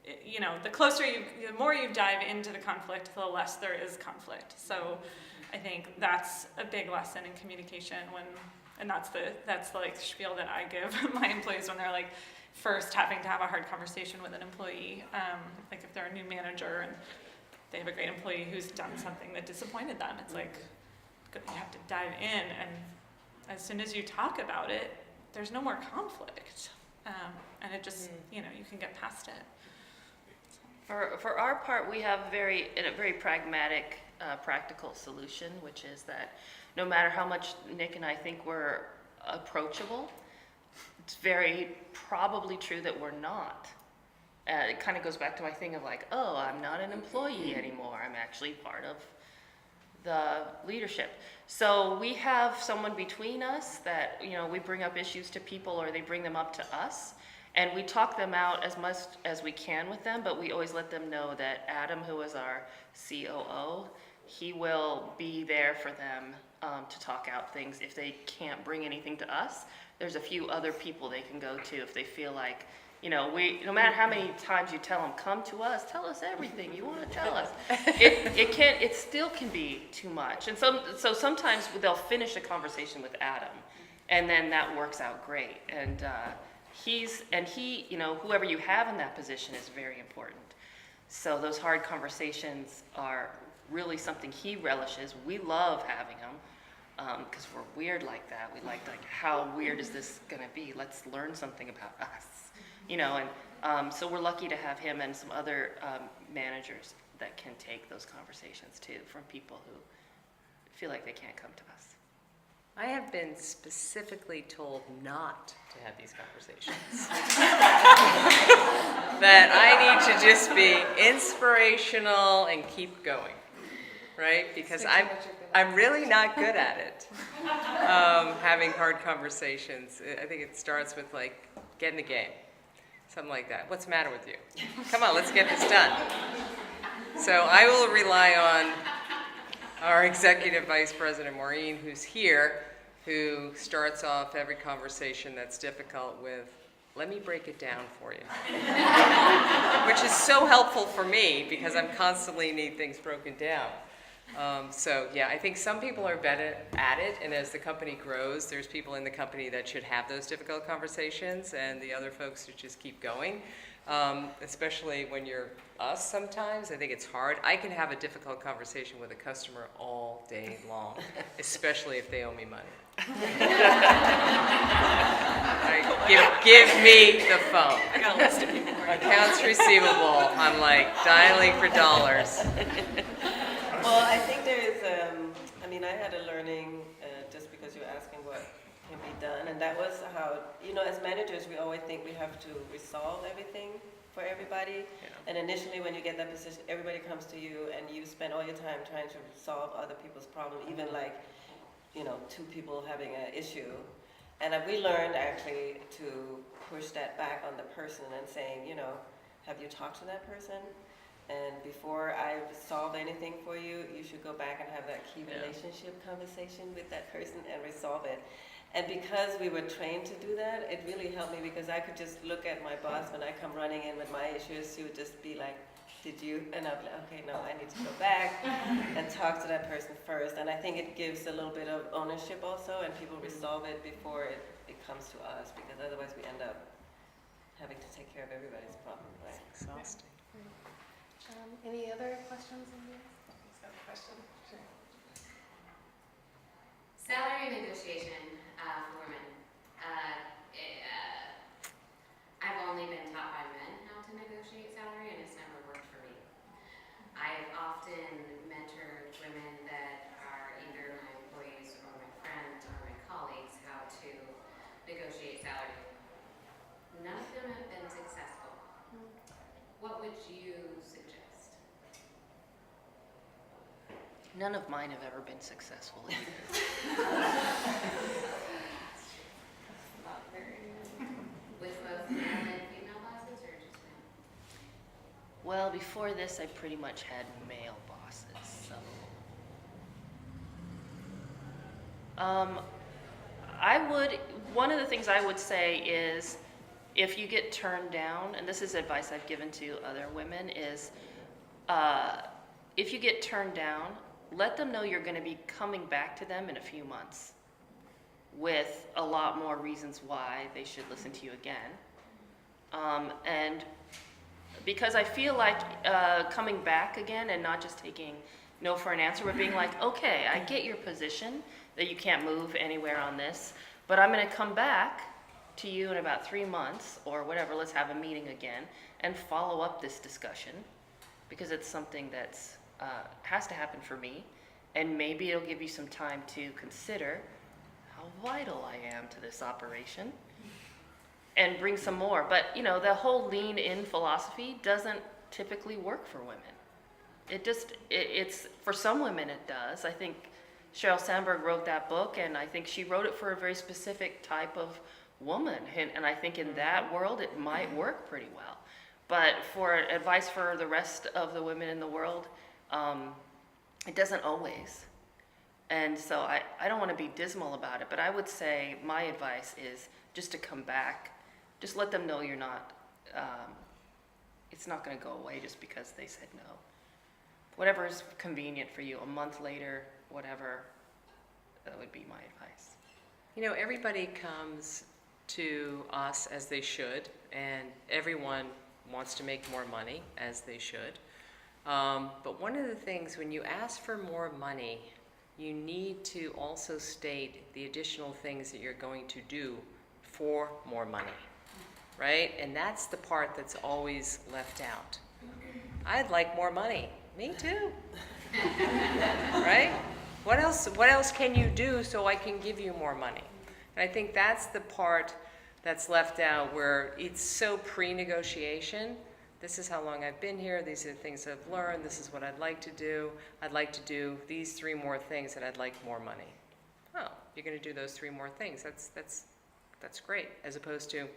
the closer the more you dive into the conflict, the less there is conflict. So I think that's a big lesson in communication and that's the like spiel that I give my employees when they're like first having to have a hard conversation with an employee, like if they're a new manager and they have a great employee who's done something that disappointed them. It's like, you have to dive in, and as soon as you talk about it, there's no more conflict. And it just, you can get past it. For our part, we have a very pragmatic, practical solution, which is that no matter how much Nick and I think we're approachable, it's very probably true that we're not. It kind of goes back to my thing of like, oh, I'm not an employee anymore. I'm actually part of the leadership. So we have someone between us that, you know, we bring up issues to people or they bring them up to us. And we talk them out as much as we can with them, but we always let them know that Adam, who is our COO, he will be there for them to talk out things. If they can't bring anything to us, there's a few other people they can go to if they feel like, you know, no matter how many times you tell them, come to us, tell us everything you want to tell us. It still can be too much. And so sometimes they'll finish a conversation with Adam, and then that works out great. And he, you know, whoever you have in that position is very important. So those hard conversations are really something he relishes. We love having them because we're weird like that. We like how weird is this going to be? Let's learn something about us. You know, and so we're lucky to have him and some other managers that can take those conversations too from people who feel like they can't come to us. I have been specifically told not to have these conversations. That I need to just be inspirational and keep going, right? Because I'm really not good at it. Having hard conversations. I think it starts with like, get in the game. Something like that. What's the matter with you? Come on, let's get this done. So I will rely on our executive vice president, Maureen, who's here, who starts off every conversation that's difficult with, let me break it down for you. Which is so helpful for me because I'm constantly need things broken down. So yeah, I think some people are better at it, and as the company grows, there's people in the company that should have those difficult conversations, and the other folks should just keep going. Especially when you're us sometimes, I think it's hard. I can have a difficult conversation with a customer all day long, especially if they owe me money. Right, give me the phone. I got a list of people. Accounts receivable, I'm like dialing for dollars. Well, I think there is, I mean, I had a learning just because you're asking what can be done, and that was how, you know, as managers, we always think we have to resolve everything for everybody, and initially when you get that position, everybody comes to you, and you spend all your time trying to solve other people's problems, even like, you know, two people having an issue, and we learned actually to push that back on the person and saying, you know, have you talked to that person? And before I solve anything for you, you should go back and have that key relationship conversation with that person and resolve it. And because we were trained to do that, it really helped me because I could just look at my boss when I come running in with my issues. She would just be like, did you? And I'd be like, okay, no, I need to go back and talk to that person first. And I think it gives a little bit of ownership also, and people resolve it before it comes to us, because otherwise we end up having to take care of everybody's problem, right? Exhausting. Any other questions? Just got a question. Sure. Salary negotiation for women. I've only been taught by men how to negotiate salary, and it's never worked for me. I've often mentored women that are either my employees or my friends or my colleagues how to negotiate salary. None of them have been successful. What would you suggest? None of mine have ever been successful either. Not very. With both male and female bosses, or just men? Well, before this, I pretty much had male bosses, so. One of the things I would say is, if you get turned down, and this is advice I've given to other women, is if you get turned down, let them know you're going to be coming back to them in a few months with a lot more reasons why they should listen to you again. And because I feel like coming back again and not just taking no for an answer, but being like, okay, I get your position that you can't move anywhere on this, but I'm going to come back to you in about 3 months or whatever, let's have a meeting again and follow up this discussion because it's something that's has to happen for me, and maybe it'll give you some time to consider how vital I am to this operation, and bring some more. But you know, the whole lean in philosophy doesn't typically work for women. It's for some women it does. I think Sheryl Sandberg wrote that book, and I think she wrote it for a very specific type of woman, and I think in that world it might work pretty well. But for advice for the rest of the women in the world, it doesn't always. And so I don't want to be dismal about it, but I would say my advice is just to come back. Just let them know you're not, it's not going to go away just because they said no. Whatever is convenient for you, a month later, whatever, that would be my advice. You know, everybody comes to us as they should, and everyone wants to make more money as they should. But one of the things, when you ask for more money, you need to also state the additional things that you're going to do for more money, right? And that's the part that's always left out. I'd like more money. Me too. Right? What else can you do so I can give you more money? And I think that's the part that's left out, where it's so pre-negotiation. This is how long I've been here. These are the things I've learned. This is what I'd like to do. I'd like to do these 3 more things, and I'd like more money. Oh, you're going to do those 3 more things. That's great. As opposed to, you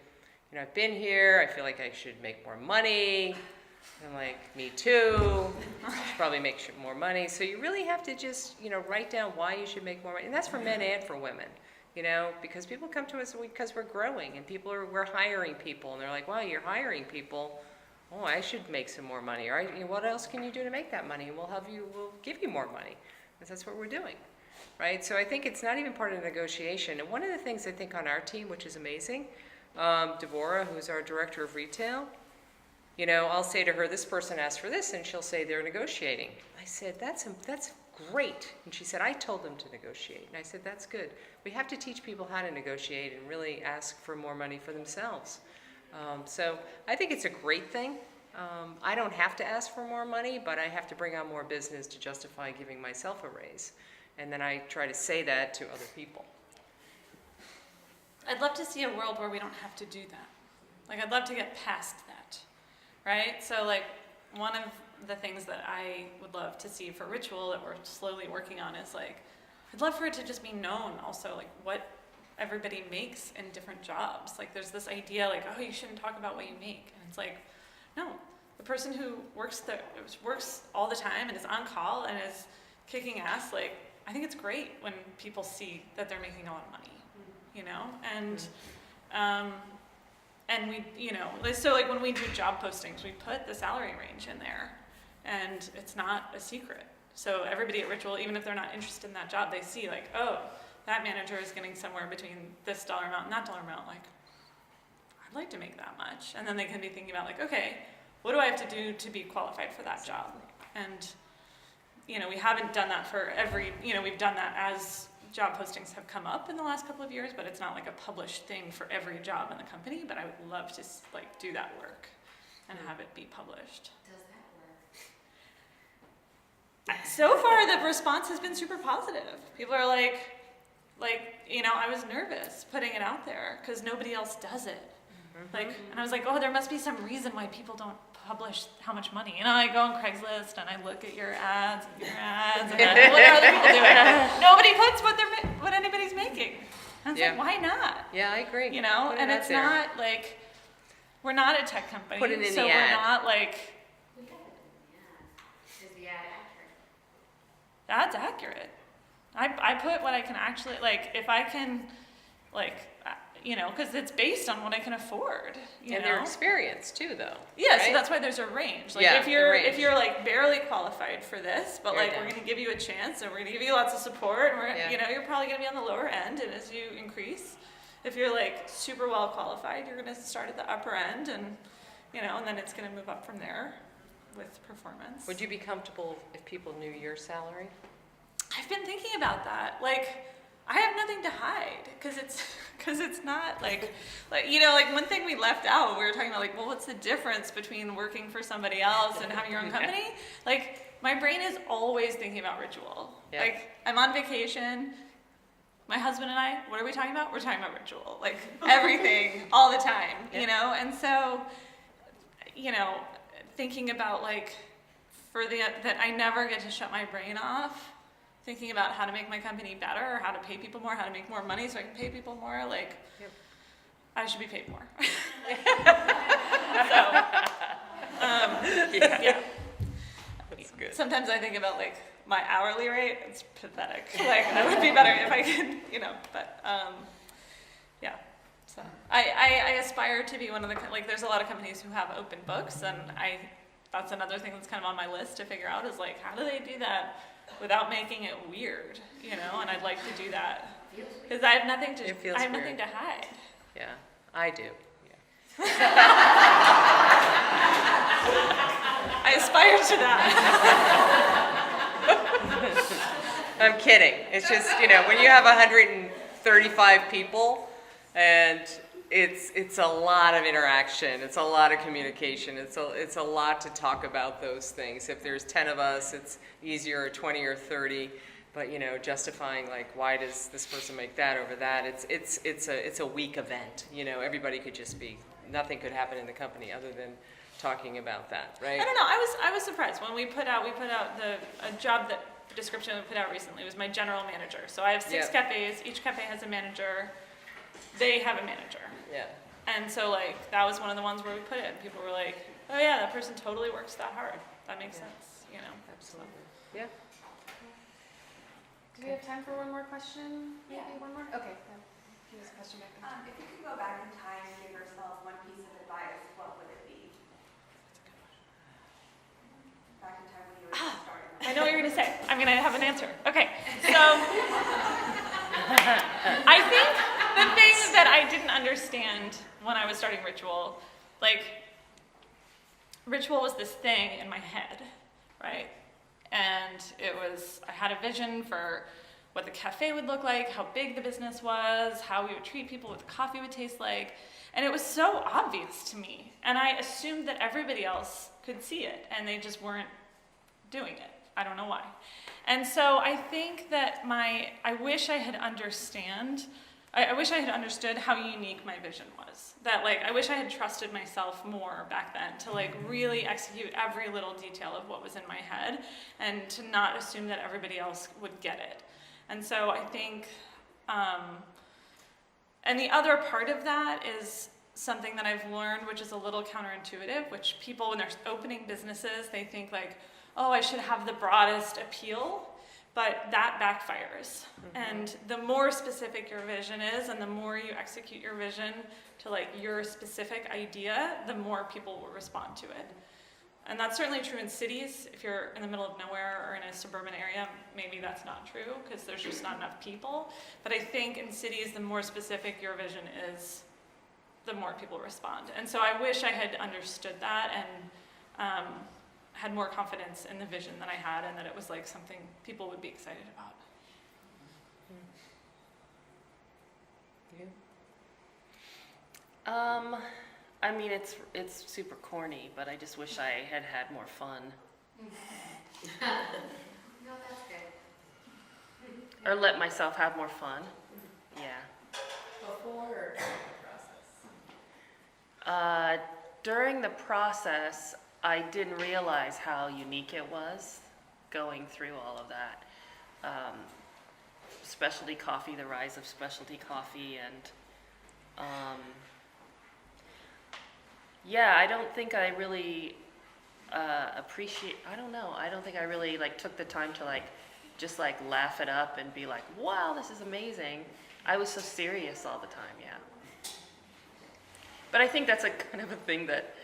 know, I've been here. I feel like I should make more money. I'm like, me too. I should probably make more money. So you really have to just, you know, write down why you should make more money. And that's for men and for women, you know, because people come to us because we're growing, and we're hiring people, and they're like, wow, you're hiring people. Oh, I should make some more money. Or you know, what else can you do to make that money? And we'll give you more money. Because that's what we're doing, right? So I think it's not even part of the negotiation. And one of the things I think on our team, which is amazing, Deborah, who's our director of retail, you know, I'll say to her, this person asked for this, and she'll say they're negotiating. I said, that's great. And she said, I told them to negotiate. And I said, that's good. We have to teach people how to negotiate and really ask for more money for themselves. So I think it's a great thing. I don't have to ask for more money, but I have to bring on more business to justify giving myself a raise. And then I try to say that to other people. I'd love to see a world where we don't have to do that. Like, I'd love to get past that, right? So, like, one of the things that I would love to see for Ritual that we're slowly working on is, like, I'd love for it to just be known also, like, what everybody makes in different jobs. Like, there's this idea, like, oh, you shouldn't talk about what you make. And it's like, no, the person who works all the time and is on call and is kicking ass, like, I think it's great when people see that they're making a lot of money, you know? And we, you know, so like when we do job postings, we put the salary range in there, and it's not a secret. So everybody at Ritual, even if they're not interested in that job, they see like, oh, that manager is getting somewhere between this dollar amount and that dollar amount. Like, I'd like to make that much. And then they can be thinking about like, okay, what do I have to do to be qualified for that job? And, you know, we haven't done that for every, you know, we've done that as job postings have come up in the last couple of years, but it's not like a published thing for every job in the company. But I would love to like do that work and have it be published. Does that work? So far, the response has been super positive. People are like, you know, I was nervous putting it out there because nobody else does it. Like, and I was like, oh, there must be some reason why people don't publish how much money. You know, I go on Craigslist and I look at your ads and then what are other people doing? Nobody puts what anybody's making. And it's like, why not? Yeah, I agree. You know, and it's not like, we're not a tech company. Put it in so the ad. We're not like, We got it in the ad. Is the ad accurate? that's accurate. I put what I can actually, like, if I can, like, you know, because it's based on what I can afford, you know? Their experience too, though. Yeah, right? so that's why there's a range. Like, Yeah, if you're like barely qualified for this, but You're like down. we're gonna give you a chance and we're gonna give you lots of support, and Yeah. you know, you're probably gonna be on the lower end, and as you increase, if you're like super well qualified, you're gonna start at the upper end, and you know, and then it's gonna move up from there with performance. Would you be comfortable if people knew your salary? I've been thinking about that. Like, I have nothing to hide because it's because it's not like you know, like one thing we left out, we were talking about like, well, what's the difference between working for somebody else and having your own company? Like my brain is always thinking about ritual. Yeah. Like I'm on vacation, my husband and I, what are we talking about? We're talking about ritual, like everything, all the time, you know? And so, you know, thinking about like, that I never get to shut my brain off, thinking about how to make my company better, or how to pay people more, how to make more money so I can pay people more, like, I should be paid more. So, yeah. That's good. Sometimes I think about like my hourly rate, it's pathetic. Like I would be better if I could, you know, but yeah. So I aspire to be one of the, like there's a lot of companies who have open books, and that's another thing that's kind of on my list to figure out is like, how do they do that without making it weird, you know? And I'd like to do that because I have nothing to hide. Yeah, I do. Yeah. I aspire to that. I'm kidding. It's just, you know, when you have 135 people and it's a lot of interaction, it's a lot of communication, it's a lot to talk about those things. If there's 10 of us, it's easier, or 20 or 30, but you know, justifying like, why does this person make that over that? It's a weak event. You know, everybody could just be, nothing could happen in the company other than talking about that, right? I don't know. I was surprised when we put out a job description we put out recently was my general manager. So I have 6 cafes. Each cafe has a manager. They have a manager. Yeah. And so like that was one of the ones where we put it, and people were like, "Oh yeah, that person totally works that hard. That makes sense." You know. Absolutely. Yeah. Do we have time for one more question? Yeah. Maybe one more? Okay. Here's a question back there. If you could go back in time and give yourself one piece of advice, what would it be? Back in time when you were just starting. I know what you're gonna say. I'm gonna have an answer. Okay. So I think the thing that I didn't understand when I was starting Ritual, like Ritual was this thing in my head, right? And I had a vision for what the cafe would look like, how big the business was, how we would treat people, what the coffee would taste like. And it was so obvious to me. And I assumed that everybody else could see it, and they just weren't doing it. I don't know why. And so I think that I wish I had understood how unique my vision was. That like, I wish I had trusted myself more back then to like really execute every little detail of what was in my head, and to not assume that everybody else would get it. And so I think, and the other part of that is something that I've learned, which is a little counterintuitive, which people, when they're opening businesses, they think like, oh, I should have the broadest appeal, but that backfires. Mm-hmm. And the more specific your vision is, and the more you execute your vision to like your specific idea, the more people will respond to it. And that's certainly true in cities. If you're in the middle of nowhere or in a suburban area, maybe that's not true because there's just not enough people. But I think in cities, the more specific your vision is, the more people respond. And so I wish I had understood that and had more confidence in the vision that I had, and that it was like something people would be excited about. I mean, it's super corny, but I just wish I had had more fun. No, that's good. Or let myself have more fun. Yeah. Before or during the process? During the process, I didn't realize how unique it was going through all of that. Specialty coffee, the rise of specialty coffee, and yeah, I don't think I really I don't think I really like took the time to like just like laugh it up and be like, wow, this is amazing. I was so serious all the time, yeah. But I think that's a kind of a thing that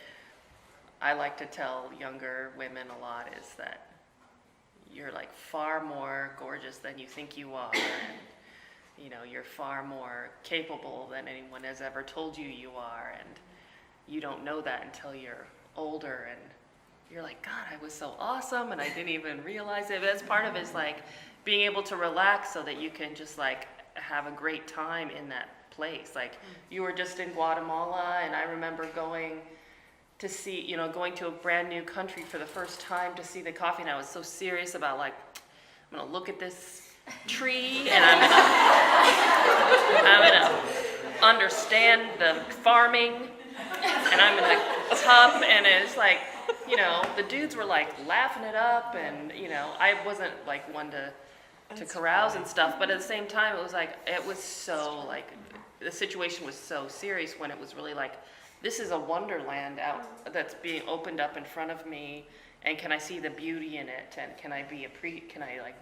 I like to tell younger women a lot, is that you're like far more gorgeous than you think you are, and you know, you're far more capable than anyone has ever told you you are, and you don't know that until you're older, and you're like, God, I was so awesome, and I didn't even realize it. But that's part of it, is like being able to relax so that you can just like have a great time in that place. Like, you were just in Guatemala, and I remember going to see, going to a brand new country for the first time to see the coffee, and I was so serious about, like, I'm gonna look at this tree, and I'm gonna understand the farming, and I'm gonna cup, and it's like, the dudes were like laughing it up, and I wasn't like one to carouse and stuff, but at the same time, it was so like, the situation was so serious when it was really like, this is a wonderland out that's being opened up in front of me, and can I see the beauty in it, and can I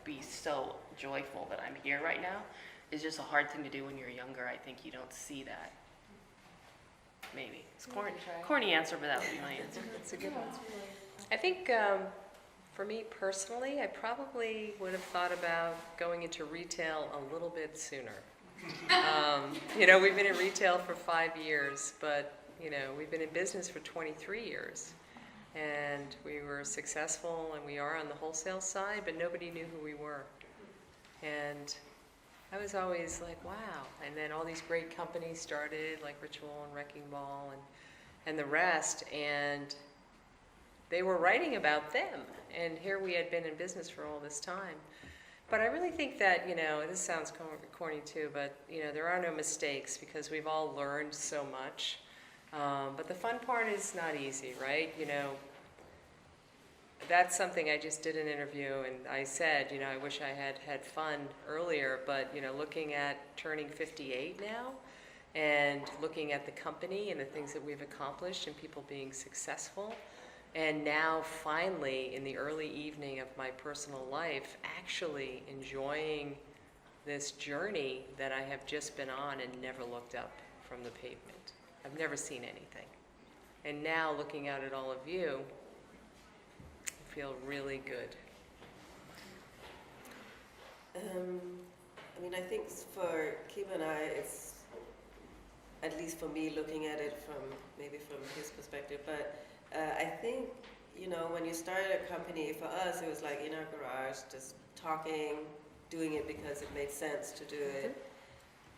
be so joyful that I'm here right now? It's just a hard thing to do when you're younger. I think you don't see that. Maybe. It's corny answer, but that would be my answer. That's a good one. I think for me personally, I probably would have thought about going into retail a little bit sooner. We've been in retail for 5 years, but we've been in business for 23 years. And we were successful, and we are on the wholesale side, but nobody knew who we were. And I was always like, wow. And then all these great companies started, like Ritual and Wrecking Ball and the rest, and they were writing about them. And here we had been in business for all this time. But I really think that, this sounds corny too, but, there are no mistakes because we've all learned so much. But the fun part is not easy, right? That's something I just did an interview, and I said, I wish I had fun earlier, but, looking at turning 58 now and looking at the company and the things that we've accomplished and people being successful, and now finally in the early evening of my personal life, actually enjoying this journey that I have just been on and never looked up from the pavement. I've never seen anything. And now looking out at all of you, I feel really good. I think for Kiba and I, it's, at least for me, looking at it from his perspective, but I think, when you started a company, for us, it was like in our garage, just talking, doing it because it made sense to do it.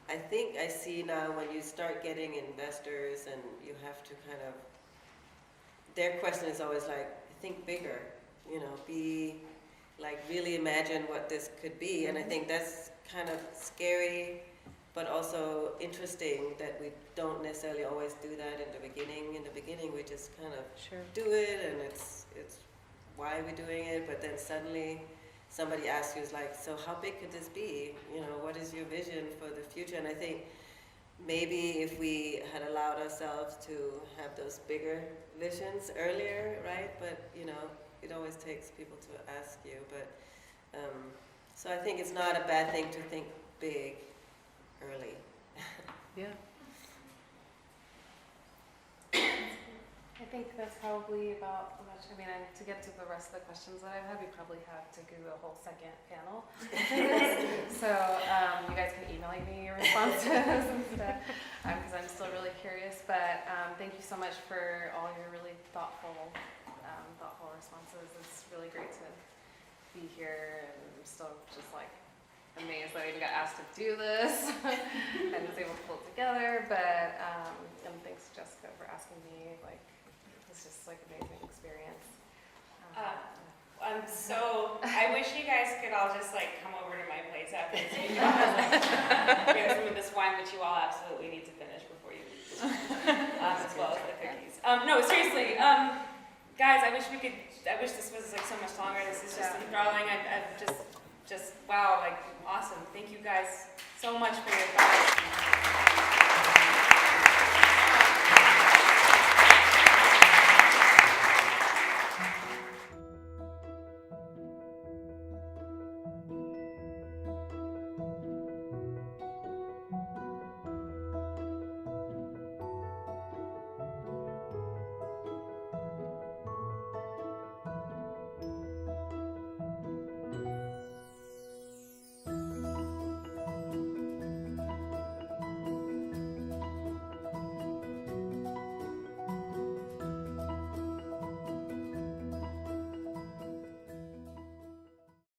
I think I see now when you start getting investors and you have to their question is always like, think bigger, be like, really imagine what this could be. And I think that's kind of scary, but also interesting that we don't necessarily always do that in the beginning. In the beginning, we just kind of do it, and it's why are we doing it? But then suddenly somebody asks you, like, so how big could this be? What is your vision for the future? And I think maybe if we had allowed ourselves to have those bigger visions earlier, right? But, it always takes people to ask you. But, so I think it's not a bad thing to think big early. Yeah. I think that's probably about much. To get to the rest of the questions that I've had, we probably have to do a whole second panel. So you guys can email me your responses and stuff, because I'm still really curious. But thank you so much for all your really thoughtful responses. It's really great to be here, and I'm still just like amazed that I even got asked to do this and was able to pull it together. But and thanks Jessica for asking me. Like, it's just like an amazing experience. I wish you guys could all just like come over to my place after this meeting. We have some of this wine, which you all absolutely need to finish before you leave, as well as the cookies. No, seriously, guys, I wish this was like so much longer. This is just enthralling. I've just wow, like awesome. Thank you guys so much for your advice.